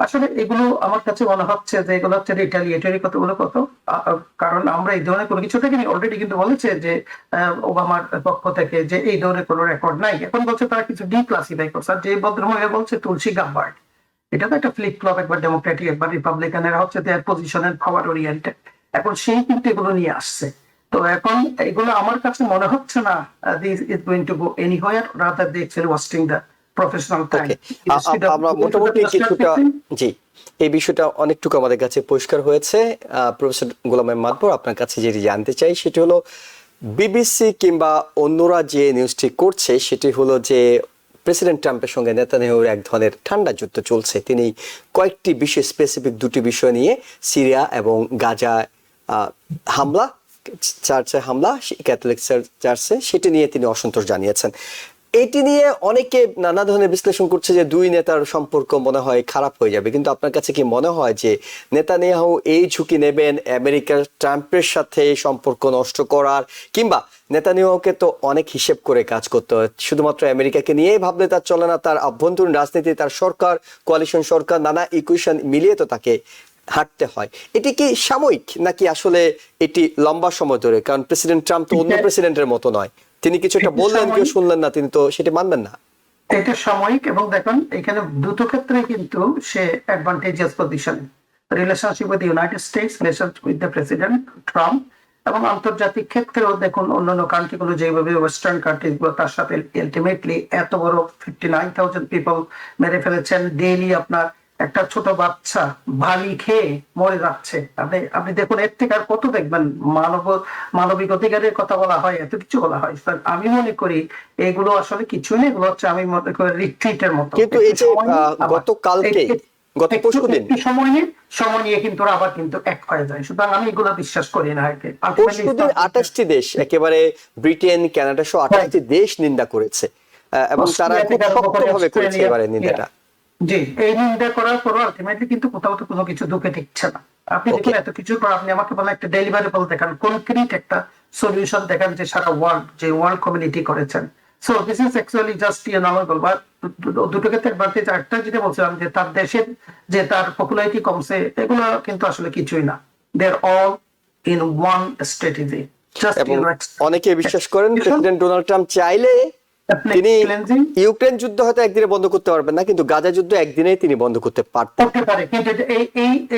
আসলে এগুলো আমার কাছে মনে হচ্ছে যে এগুলো হচ্ছে রিটালিয়েটরি কতগুলো কারণ আমরা এই ধরনের কোনো কিছু থেকে অলরেডি কিন্তু বলেছে যে ওবামার পক্ষ থেকে যে এই ধরনের কোনো রেকর্ড নাই। এখন বলছে তারা কিছু ডিক্লাসিফাই করছে। আর যে ভদ্রমহিলা বলছে তুলসী গাম্বার্ড, এটা তো একটা ফ্লিপ ফ্লপ, একবার ডেমোক্রেটিক একবার রিপাবলিকানেরা হচ্ছে দেয়ার পজিশনের পাওয়ার ওরিয়েন্টেড। এখন সেই কিন্তু এগুলো নিয়ে আসছে। তো এখন এগুলো আমার কাছে মনে হচ্ছে না this is going to go anywhere, rather they actually wasting the professional time. আমরা মোটামুটি কিছুটা, জি, এই বিষয়টা অনেকটুকু আমাদের কাছে পরিষ্কার হয়েছে। প্রফেসর গোলাম মাতবর, আপনার কাছে যেটি জানতে চাই সেটি হলো বিবিসি কিংবা অন্যরা যে নিউজটি করছে সেটি হলো যে প্রেসিডেন্ট ট্রাম্পের সঙ্গে নেতানিয়াহুর এক ধরনের ঠান্ডা যুদ্ধ চলছে। তিনি কয়েকটি বিষয়, স্পেসিফিক দুটি বিষয় নিয়ে, সিরিয়া এবং গাজা হামলা, চার্চে হামলা, ক্যাথলিক চার্চে, সেটি নিয়ে তিনি অসন্তোষ জানিয়েছেন। এটি নিয়ে অনেকে নানা ধরনের বিশ্লেষণ করছে যে দুই নেতার সম্পর্ক মনে হয় খারাপ হয়ে যাবে। কিন্তু আপনার কাছে কি মনে হয় যে নেতানিয়াহু এই ঝুঁকি নেবেন আমেরিকার ট্রাম্পের সাথে সম্পর্ক নষ্ট করার, কিংবা নেতানিয়াহুকে তো অনেক হিসেব করে কাজ করতে হয়, শুধুমাত্র আমেরিকাকে নিয়েই ভাবলে তার চলে না, তার অভ্যন্তরীণ রাজনীতি, তার সরকার, কোয়ালিশন সরকার, নানা ইকুয়েশন মিলিয়ে তো তাকে হাঁটতে হয়। এটি কি সাময়িক নাকি আসলে এটি লম্বা সময় ধরে? কারণ প্রেসিডেন্ট ট্রাম্প তো অন্য প্রেসিডেন্টের মতো নয়, তিনি কিছু একটা বললেন, কেউ শুনলেন না, তিনি তো সেটা মানবেন না। এটা সাময়িক, এবং দেখেন এখানে দুটো ক্ষেত্রে কিন্তু সে advantageous position, relationship with United States, relationship with the President Trump, এবং আন্তর্জাতিক ক্ষেত্রেও দেখুন অন্যান্য কান্ট্রিগুলো যেভাবে ওয়েস্টার্ন কান্ট্রিগুলো তার সাথে আলটিমেটলি এত বড় 59,000 পিপল মেরে ফেলেছেন ডেইলি। আপনার একটা ছোট বাচ্চা বালি খেয়ে মরে যাচ্ছে, আপনি আপনি দেখুন এর থেকে আর কত দেখবেন। মানবিক অধিকারের কথা বলা হয়, এত কিছু বলা হয়। আমি মনে করি এগুলো আসলে কিছু নেই, এগুলো হচ্ছে আমি মনে করি রিট্রিটের মতো। কিন্তু এই যে গত পরশুদিন সময় নিয়ে কিন্তু ওরা আবার কিন্তু এক হয়ে যায়, সুতরাং আমি এগুলো বিশ্বাস করি না। পরশুদিন 28টি দেশ, একেবারে ব্রিটেন, কানাডা সহ 28টি দেশ নিন্দা করেছে, এবং তারা খুব শক্তভাবে করেছে এবারে নিন্দাটা। জি, এই নিন্দা করার পর আলটিমেটলি কিন্তু কোথাও তো কোনো কিছু ঢুকে টিকছে না। আপনি দেখুন এত কিছুর পর আপনি আমাকে বলেন একটা ডেলিভারেবল দেখান, কনক্রিট একটা সলিউশন দেখান যে সারা ওয়ার্ল্ড কমিউনিটি করেছেন। So this is actually just normal. বা দুটো ক্ষেত্রে অ্যাডভান্টেজ, একটা যেটা বলছিলাম যে তার দেশের যে তার পপুলারিটি কমছে, এগুলো কিন্তু আসলে কিছুই না। দে আর অল ইন ওয়ান স্ট্র্যাটেজি। এবং অনেকে বিশ্বাস করেন প্রেসিডেন্ট ডোনাল্ড ট্রাম্প চাইলে তিনি ইউক্রেন যুদ্ধ হয়তো একদিনে বন্ধ করতে পারবেন না, কিন্তু গাজা যুদ্ধ একদিনেই তিনি বন্ধ করতে পারতেন। কিন্তু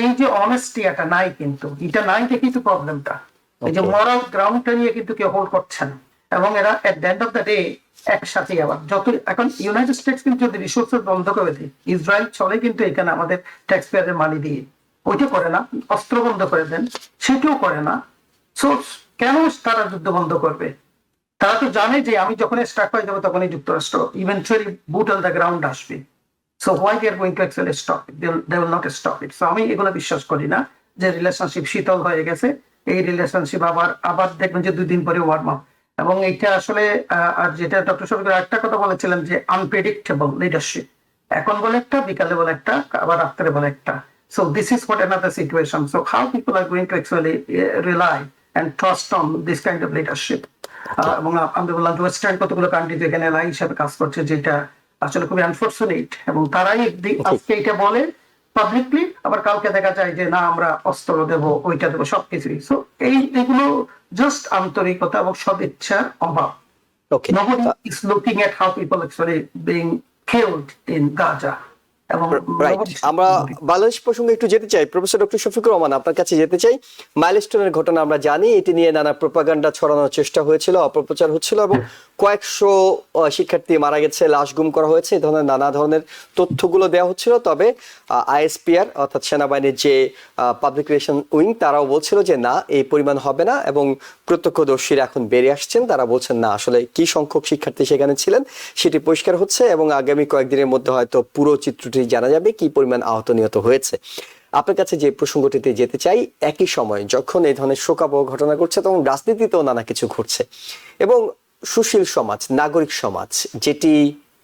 এই যে অনেস্টি এটা নাই, কিন্তু এটা নাই দেখি তো প্রবলেমটা। এই যে মরাল গ্রাউন্ডটা নিয়ে কিন্তু কেউ হোল্ড করছেন, এবং এরা at the end of the day একসাথে আবার যত এখন ইউনাইটেড স্টেটস কিন্তু যদি রিসোর্সেস বন্ধ করে দেয়, ইসরায়েল চলে কিন্তু এখানে আমাদের ট্যাক্স পেয়ারের মানি দিয়ে, ওইটা করে না। অস্ত্র বন্ধ করে দেন, সেটাও করে না। সো কেন তারা যুদ্ধ বন্ধ করবে? তারা তো জানে যে আমি যখন স্টার্ট হয়ে যাবো তখনই যুক্তরাষ্ট্র eventually boot on the ground আসবে। So why they are going to actually stop it? They will not stop it. So আমি এগুলো বিশ্বাস করি না যে রিলেশনশিপ শীতল হয়ে গেছে। এই রিলেশনশিপ আবার দেখবেন যে 2 দিন পরে ওয়ার্ম আপ। এবং এইটা আসলে আর যেটা ডক্টর শফিকুর একটা কথা বলেছিলেন যে আনপ্রেডিক্টেবল লিডারশিপ, এখন বলে একটা, বিকালে বলে একটা, আবার রাত্রে বলে একটা। So this is what another situation. So how people R going to actually rely and trust on this kind of leadership? এবং আমি বললাম যে ওয়েস্টার্ন কতগুলো কান্ট্রি এখানে লাই হিসাবে কাজ করছে, যেটা আসলে খুবই আনফর্চুনেট। এবং তারাই আজকে এটা বলে পাবলিকলি, আবার কালকে দেখা যায় যে না আমরা অস্ত্র দেবো, ওইটা দেবো, সবকিছুই। সো এগুলো জাস্ট আন্তরিকতা এবং সদিচ্ছার অভাব। Nobody is looking at how people actually being killed in Gaza. আমরা বাংলাদেশ প্রসঙ্গে একটু যেতে চাই। প্রফেসর ডক্টর শফিকুর রহমান, আপনার কাছে যেতে চাই। মাইলস্টোনের ঘটনা আমরা জানি, এটি নিয়ে নানা প্রোপাগান্ডা ছড়ানোর চেষ্টা হয়েছিল, অপপ্রচার হচ্ছিল, এবং কয়েকশো শিক্ষার্থী মারা গেছে, লাশ গুম করা হয়েছে, এই ধরনের নানা ধরনের তথ্যগুলো দেওয়া হচ্ছিল। তবে আইএসপিআর অর্থাৎ সেনাবাহিনীর যে পাবলিক রিলেশন উইং, তারাও বলছিল যে না, এই পরিমাণ হবে না, এবং প্রত্যক্ষদর্শীরা এখন বেরিয়ে আসছেন, তারা বলছেন না আসলে কি সংখ্যক শিক্ষার্থী সেখানে ছিলেন সেটি পরিষ্কার হচ্ছে, এবং আগামী কয়েকদিনের মধ্যে হয়তো পুরো চিত্রটি জানা যাবে কি পরিমাণ আহত নিহত হয়েছে। আপনার কাছে যে প্রসঙ্গটিতে যেতে চাই, একই সময় যখন এই ধরনের শোকাবহ ঘটনা ঘটছে, তখন রাজনীতিতেও নানা কিছু ঘটছে, এবং সুশীল সমাজ, নাগরিক সমাজ, যেটি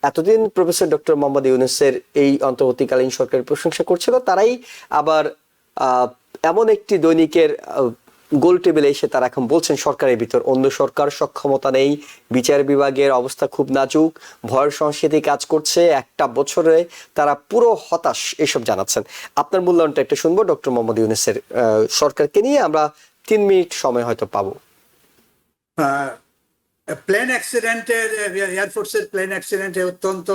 এতদিন প্রফেসর ডক্টর মোহাম্মদ ইউনূসের এই অন্তর্বর্তীকালীন সরকারের প্রশংসা করছিল, তারাই আবার এমন একটি দৈনিকের গোল টেবিলে এসে তারা এখন বলছেন সরকারের ভিতর অন্য সরকার সক্ষমতা নেই, বিচার বিভাগের অবস্থা খুব নাজুক, ভয়ের সংস্কৃতি কাজ করছে, একটা বছরে তারা পুরো হতাশ, এসব জানাচ্ছেন। আপনার মূল্যায়নটা একটা শুনবো ডক্টর মোহাম্মদ ইউনূসের সরকারকে নিয়ে। আমরা 3 মিনিট সময় হয়তো পাবো। প্লেন অ্যাক্সিডেন্টের, এয়ারফোর্সের প্লেন অ্যাক্সিডেন্টে অত্যন্ত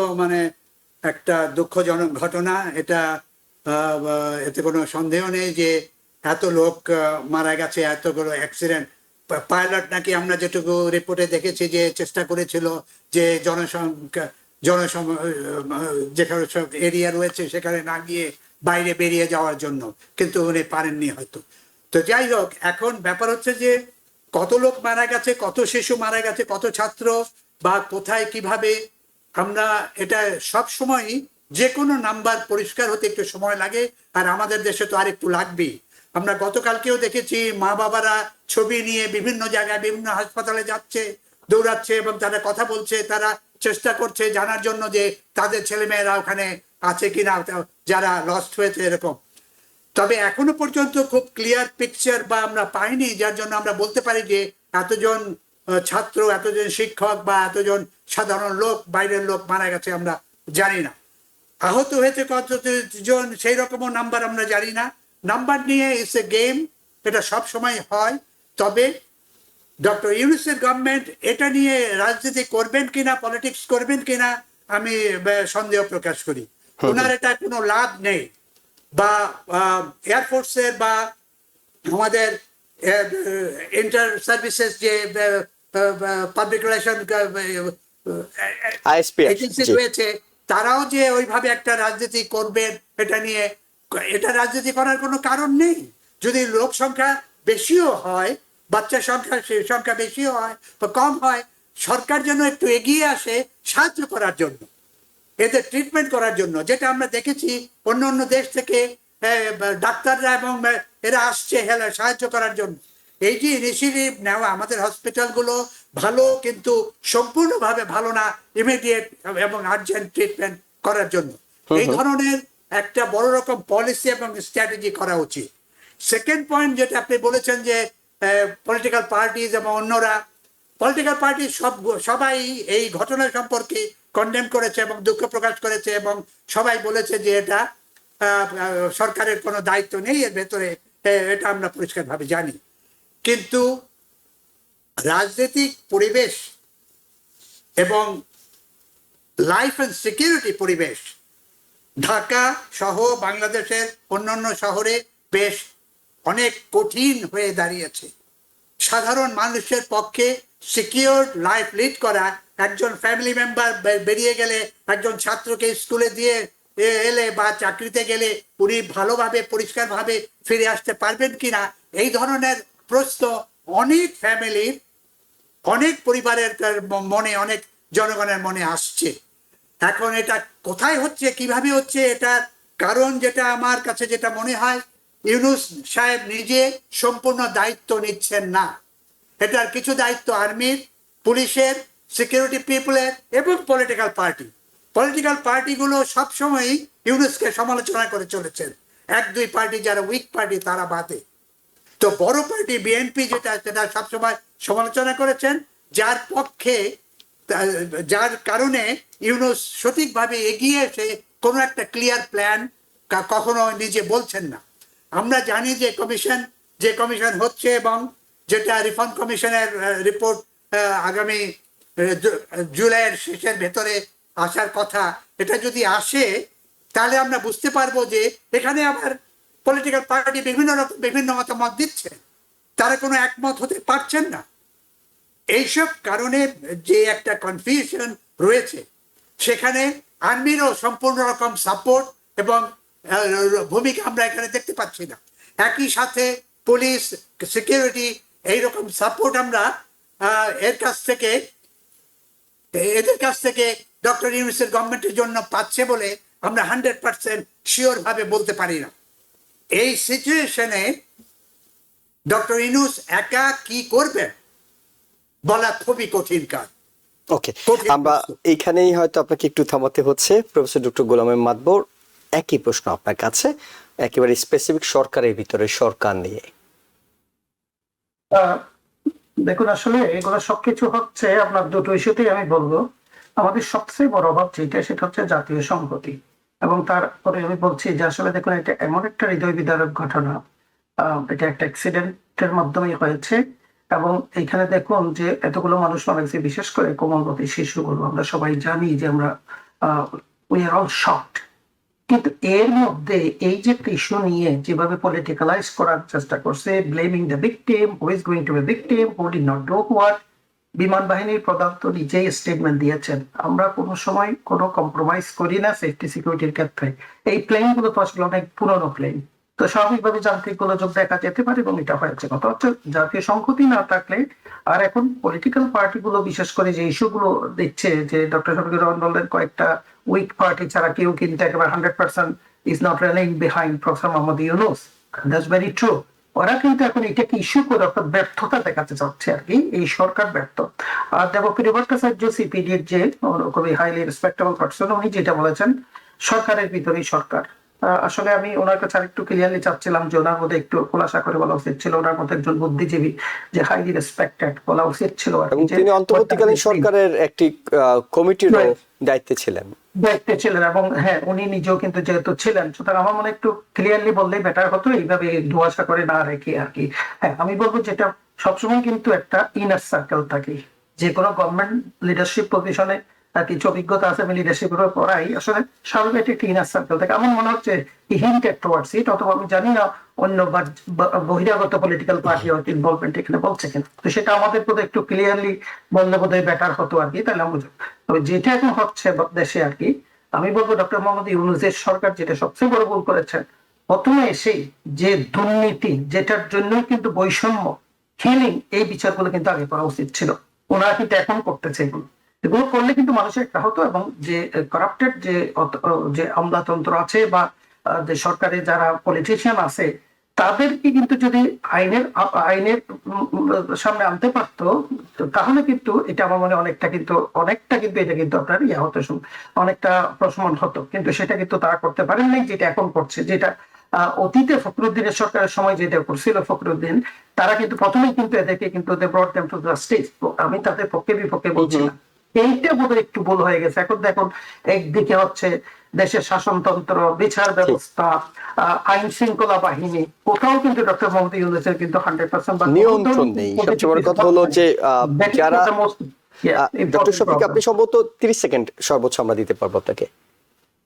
একটা দুঃখজনক ঘটনা এটা। এতে কোনো সন্দেহ নেই যে এত লোক মারা গেছে, এতগুলো অ্যাক্সিডেন্ট। পাইলট নাকি আমরা যেটুকু রিপোর্টে দেখেছি যে চেষ্টা করেছিল যে যেখানে সব এরিয়া রয়েছে সেখানে না গিয়ে বাইরে বেরিয়ে যাওয়ার জন্য, কিন্তু উনি পারেননি হয়তো। তো যাই হোক, এখন ব্যাপার হচ্ছে যে কত লোক মারা গেছে, কত শিশু মারা গেছে, কত ছাত্র বা কোথায় কিভাবে, আমরা এটা সব সময়ই যে কোনো নাম্বার পরিষ্কার হতে একটু সময় লাগে, আর আমাদের দেশে তো আর একটু লাগবেই। আমরা গতকালকেও দেখেছি মা বাবারা ছবি নিয়ে বিভিন্ন জায়গায় বিভিন্ন হাসপাতালে যাচ্ছে, দৌড়াচ্ছে, এবং তারা কথা বলছে, তারা চেষ্টা করছে জানার জন্য যে তাদের ছেলেমেয়েরা ওখানে আছে কিনা, যারা লস্ট হয়েছে এরকম। তবে এখনো পর্যন্ত খুব ক্লিয়ার পিকচার বা আমরা পাইনি, যার জন্য আমরা বলতে পারি যে এতজন ছাত্র, এতজন শিক্ষক বা এতজন সাধারণ লোক, বাইরের লোক মারা গেছে আমরা জানি না। আহত হয়েছে কতজন সেই রকমও নাম্বার আমরা জানি না। নাম্বার নিয়ে ইটস এ গেম, এটা সব সময় হয়। তবে ডক্টর ইউনূসের গভর্নমেন্ট এটা নিয়ে রাজনীতি করবেন কিনা, পলিটিক্স করবেন কিনা, আমি সন্দেহ প্রকাশ করি। ওনার এটা কোনো লাভ নেই, বা এয়ারফোর্সের বা আমাদের ইন্টার সার্ভিসেস যে পাবলিক রিলেশন আইএসপি এজেন্সি রয়েছে, তারাও যে ওইভাবে একটা রাজনীতি করবেন এটা নিয়ে, এটা রাজনীতি করার কোনো কারণ নেই। যদি লোক সংখ্যা বেশিও হয়, বাচ্চা সংখ্যা সেই সংখ্যা বেশিও হয় বা কম হয়, সরকার যেন একটু এগিয়ে আসে সাহায্য করার জন্য, এদের ট্রিটমেন্ট করার জন্য। যেটা আমরা দেখেছি অন্য অন্য দেশ থেকে ডাক্তাররা এবং এরা আসছে সাহায্য করার জন্য। এই যে ইনিশিয়েটিভ নেওয়া, আমাদের হসপিটালগুলো ভালো কিন্তু সম্পূর্ণভাবে ভালো না ইমিডিয়েট এবং আর্জেন্ট ট্রিটমেন্ট করার জন্য। এই ধরনের একটা বড় রকম পলিসি এবং স্ট্র্যাটেজি করা উচিত। সেকেন্ড পয়েন্ট যেটা আপনি বলেছেন যে পলিটিক্যাল পার্টিজ এবং অন্যরা, পলিটিক্যাল পার্টি সবাই এই ঘটনা সম্পর্কে কন্ডেম করেছে এবং দুঃখ প্রকাশ করেছে, এবং সবাই বলেছে যে এটা সরকারের কোনো দায়িত্ব নেই এর ভেতরে, এটা আমরা পরিষ্কারভাবে জানি। কিন্তু রাজনৈতিক পরিবেশ এবং লাইফ অ্যান্ড সিকিউরিটি পরিবেশ ঢাকা সহ বাংলাদেশের অন্যান্য শহরে বেশ অনেক কঠিন হয়ে দাঁড়িয়েছে। সাধারণ মানুষের পক্ষে সিকিউর লাইফ লিড করা, একজন ফ্যামিলি মেম্বার বেরিয়ে গেলে, একজন ছাত্রকে স্কুলে দিয়ে এলে বা চাকরিতে গেলে উনি ভালোভাবে পরিষ্কারভাবে ফিরে আসতে পারবেন কিনা, এই ধরনের প্রশ্ন অনেক ফ্যামিলির, অনেক পরিবারের মনে, অনেক জনগণের মনে আসছে। এখন এটা কোথায় হচ্ছে, কিভাবে হচ্ছে, এটার কারণ যেটা আমার কাছে যেটা মনে হয়, ইউনূস সাহেব নিজে সম্পূর্ণ দায়িত্ব নিচ্ছেন না। এটার কিছু দায়িত্ব আর্মির, পুলিশের, সিকিউরিটি পিপলের এবং পলিটিক্যাল পার্টি। পলিটিক্যাল পার্টিগুলো সবসময়ই ইউনূসকে সমালোচনা করে চলেছেন, এক দুই পার্টি যারা উইক পার্টি তারা বাদে। তো বড় পার্টি বিএনপি যেটা, সেটা সবসময় সমালোচনা করেছেন, যার পক্ষে, যার কারণে ইউনূস সঠিকভাবে এগিয়ে এসে কোনো একটা ক্লিয়ার প্ল্যান কখনো নিজে বলছেন না। আমরা জানি যে কমিশন হচ্ছে এবং যেটা রিফর্ম কমিশনের রিপোর্ট আগামী জুলাইয়ের শেষের ভেতরে আসার কথা, এটা যদি আসে তাহলে আমরা বুঝতে পারবো যে এখানে আবার পলিটিক্যাল পার্টি বিভিন্ন মতামত দিচ্ছে, তারা কোনো একমত হতে পারছেন না। এইসব কারণে যে একটা কনফিউশন রয়েছে, সেখানে আর্মিরও সম্পূর্ণ রকম সাপোর্ট এবং ভূমিকা আমরা এখানে দেখতে পাচ্ছি না। একই সাথে পুলিশ, সিকিউরিটি, এইরকম সাপোর্ট আমরা এদের কাছ থেকে ডক্টর ইউনূসের গভর্নমেন্টের জন্য পাচ্ছে বলে আমরা 100% শিওর ভাবে বলতে পারি না। এই সিচুয়েশনে ডক্টর ইউনূস একা কি করবে বলা খুবই কঠিন কাজ। ওকে, আমরা এইখানেই হয়তো আপনাকে একটু থামাতে হচ্ছে। প্রফেসর ডক্টর গোলাম মাতবর, একই প্রশ্ন আপনার কাছে, একেবারে স্পেসিফিক সরকারের ভিতরে, সরকার নিয়ে। দেখুন, আসলে এগুলো সবকিছু হচ্ছে আপনার দুটো ইস্যুতেই আমি বলবো। আমাদের সবচেয়ে বড় অভাব যেটা, সেটা হচ্ছে জাতীয় সংহতি। এবং তারপরে আমি বলছি যে আসলে দেখুন, এটা এমন একটা হৃদয় বিদারক ঘটনা, এটা একটা অ্যাক্সিডেন্টের মাধ্যমে হয়েছে। এবং এইখানে দেখুন যে এতগুলো মানুষ মারা গেছে, বিশেষ করে কোমলমতি শিশুগুলো। আমরা সবাই জানি যে আমরা উই আর অল শকড। কিন্তু এর মধ্যে এই যে ইস্যু নিয়ে যেভাবে পলিটিক্যালাইজ করার চেষ্টা করছে, blaming the victim, who is going to be victim, who did not do what. বিমান বাহিনীর প্রধান তো নিজেই স্টেটমেন্ট দিয়েছেন, আমরা কোনো সময় কোনো কম্প্রোমাইজ করি না সেফটি সিকিউরিটির ক্ষেত্রে। এই প্লেন গুলো তো আসলে অনেক পুরনো প্লেন, তো স্বাভাবিকভাবে যান্ত্রিক গোলযোগ দেখা যেতে পারে এবং এটা হয়েছে। কথা হচ্ছে জাতীয় সংহতি না থাকলে, আর এখন পলিটিক্যাল পার্টি গুলো বিশেষ করে যে ইস্যু গুলো দিচ্ছে, যে ডক্টর শফিকুর রহমান বললেন কয়েকটা উইক পার্টি ছাড়া কেউ কিন্তু একেবারে 100% is not running behind professor Mohammad Yunus. That's very true. ওরা কিন্তু এখন এটাকে ইস্যু করে অর্থাৎ ব্যর্থতা দেখাতে চাচ্ছে আর কি, এই সরকার ব্যর্থ। আর দেবপ্রিয় ভট্টাচার্য সিপিডির যে খুবই হাইলি রেসপেক্টেবল পার্সন, উনি যেটা বলেছেন, সরকারের ভিতরেই সরকার। আসলে আমি ওনার কাছে আরেকটু ক্লিয়ারলি চাচ্ছিলাম যে ওনার মধ্যে একটু খোলাসা করে বলা উচিত ছিল, ওনার মধ্যে একজন বুদ্ধিজীবী যে হাইলি রেসপেক্টেড বলা উচিত ছিল আর কি, এবং যে তিনি অন্তর্বর্তীকালীন সরকারের একটি কমিটিরও দায়িত্বে ছিলেন। দায়িত্বে ছিলেন এবং হ্যাঁ উনি নিজেও কিন্তু যেহেতু ছিলেন, সুতরাং আমার মনে হয় একটু ক্লিয়ারলি বললেই বেটার হতো, এইভাবে ধোঁয়াশা করে না রেখে আর কি। হ্যাঁ আমি বলবো যেটা সবসময় কিন্তু একটা ইনার সার্কেল থাকে, যে কোনো গভর্নমেন্ট লিডারশিপ পজিশনে কিছু অভিজ্ঞতা আছে, আমি লিডারশিপের উপর পড়াই, আসলে স্বাভাবিক একটি ইনার সার্কেল থাকে। আমার মনে হচ্ছে হিন্টেড টুয়ার্ডস ইট, অথবা আমি জানি না অন্য বহিরাগত পলিটিক্যাল পার্টি হয়তো ইনভলভমেন্ট এখানে বলছে কিনা, তো সেটা আমাদের প্রতি একটু ক্লিয়ারলি বললে বোধহয় বেটার হতো আর কি, তাহলে আমরা। তবে যেটা এখন হচ্ছে দেশে আর কি, আমি বলবো ডক্টর মোহাম্মদ ইউনূসের সরকার যেটা সবচেয়ে বড় ভুল করেছেন, প্রথমে এসেই যে দুর্নীতি, যেটার জন্যই কিন্তু বৈষম্য, হিলিং, এই বিচারগুলো কিন্তু আগে করা উচিত ছিল। ওনারা কিন্তু এখন করতেছে এগুলো, এগুলো করলে কিন্তু মানুষের একটা হতো, এবং যে করাপ্টেড যে আমলাতন্ত্র আছে বা যে সরকারে যারা পলিটিশিয়ান আছে, তাদেরকে কিন্তু যদি আইনের সামনে আনতে পারতো, তাহলে কিন্তু এটা আমার মনে অনেকটা কিন্তু এটা কিন্তু আপনার ইয়া হতো, অনেকটা প্রশমন হতো, কিন্তু সেটা কিন্তু তারা করতে পারেন নাই, যেটা এখন করছে, যেটা অতীতে ফখরুদ্দিনের সরকারের সময় যেটা করছিল ফখরুদ্দিন, তারা কিন্তু প্রথমেই কিন্তু এদেরকে কিন্তু আমি তাদের পক্ষে বিপক্ষে বলছি না, এইটা বোধহয় একটু ভুল হয়ে গেছে। এখন দেখুন একদিকে হচ্ছে দেশের শাসনতন্ত্র, বিচার ব্যবস্থা, আইন শৃঙ্খলা বাহিনী, কোথাও কিন্তু ডক্টর মোহাম্মদ ইউনূসের কিন্তু 100% নিয়ন্ত্রণ নেই। সবচেয়ে বড় কথা হলো যে যারা ডক্টর শফিক, আপনি সম্ভবত 30 সেকেন্ড সর্বোচ্চ আমরা দিতে পারবো আপনাকে।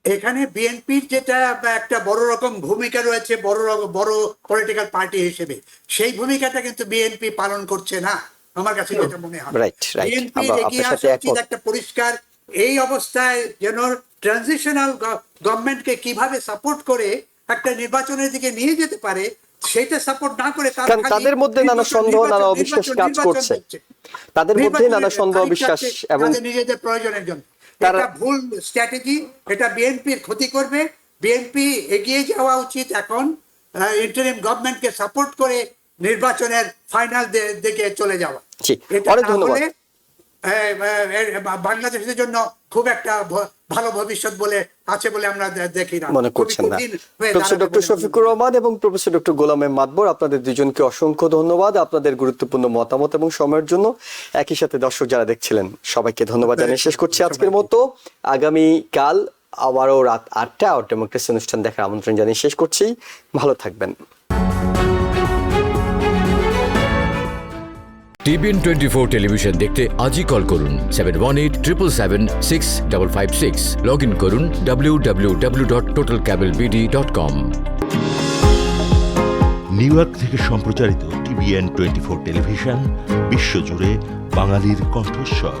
এখানে বিএনপির যেটা একটা বড় রকম ভূমিকা রয়েছে, বড় পলিটিক্যাল পার্টি হিসেবে, সেই ভূমিকাটা কিন্তু বিএনপি পালন করছে না আমার কাছে যেটা মনে হয়। বিএনপির এগিয়ে আসা উচিত একটা পরিষ্কার, এই অবস্থায় যেন ট্রানজিশনাল গভর্নমেন্টকে কিভাবে সাপোর্ট করে একটা নির্বাচনের দিকে নিয়ে যেতে পারে, সেটা সাপোর্ট না করে তাদের মধ্যে নানা সন্দেহ, নানা অবিশ্বাস কাজ করছে, তাদের মধ্যে নানা সন্দেহ, অবিশ্বাস এবং নিজেদের প্রয়োজনের জন্য এটা ভুল স্ট্র্যাটেজি, এটা বিএনপির ক্ষতি করবে। বিএনপি এগিয়ে যাওয়া উচিত এখন ইন্টারিম গভর্নমেন্টকে সাপোর্ট করে নির্বাচনের ফাইনাল দিকে চলে যাওয়া। অনেক ধন্যবাদ। বাংলাদেশের জন্য খুব একটা ভালো ভবিষ্যৎ বলে আছে বলে আমরা দেখি না, মনে করছেন না। প্রফেসর ডক্টর শফিকুর রহমান এবং প্রফেসর ডক্টর গোলাম মাতবর, আপনাদের দুজনকে অসংখ্য ধন্যবাদ আপনাদের গুরুত্বপূর্ণ মতামত এবং সময়ের জন্য। একই সাথে দর্শক যারা দেখছিলেন সবাইকে ধন্যবাদ জানিয়ে শেষ করছি আজকের মতো। আগামী কাল আবারও রাত 8টায় আওয়ার ডেমোক্রেসি অনুষ্ঠান দেখার আমন্ত্রণ জানিয়ে শেষ করছি। ভালো থাকবেন। TBN 24 টেলিভিশন দেখতে আজই কল করুন 7187776556। লগ ইন করুন www.totalcablebd.com। নিউ ইয়র্ক থেকে সম্প্রচারিত TBN 24 টেলিভিশন বিশ্বজুড়ে বাঙালির কণ্ঠস্বর।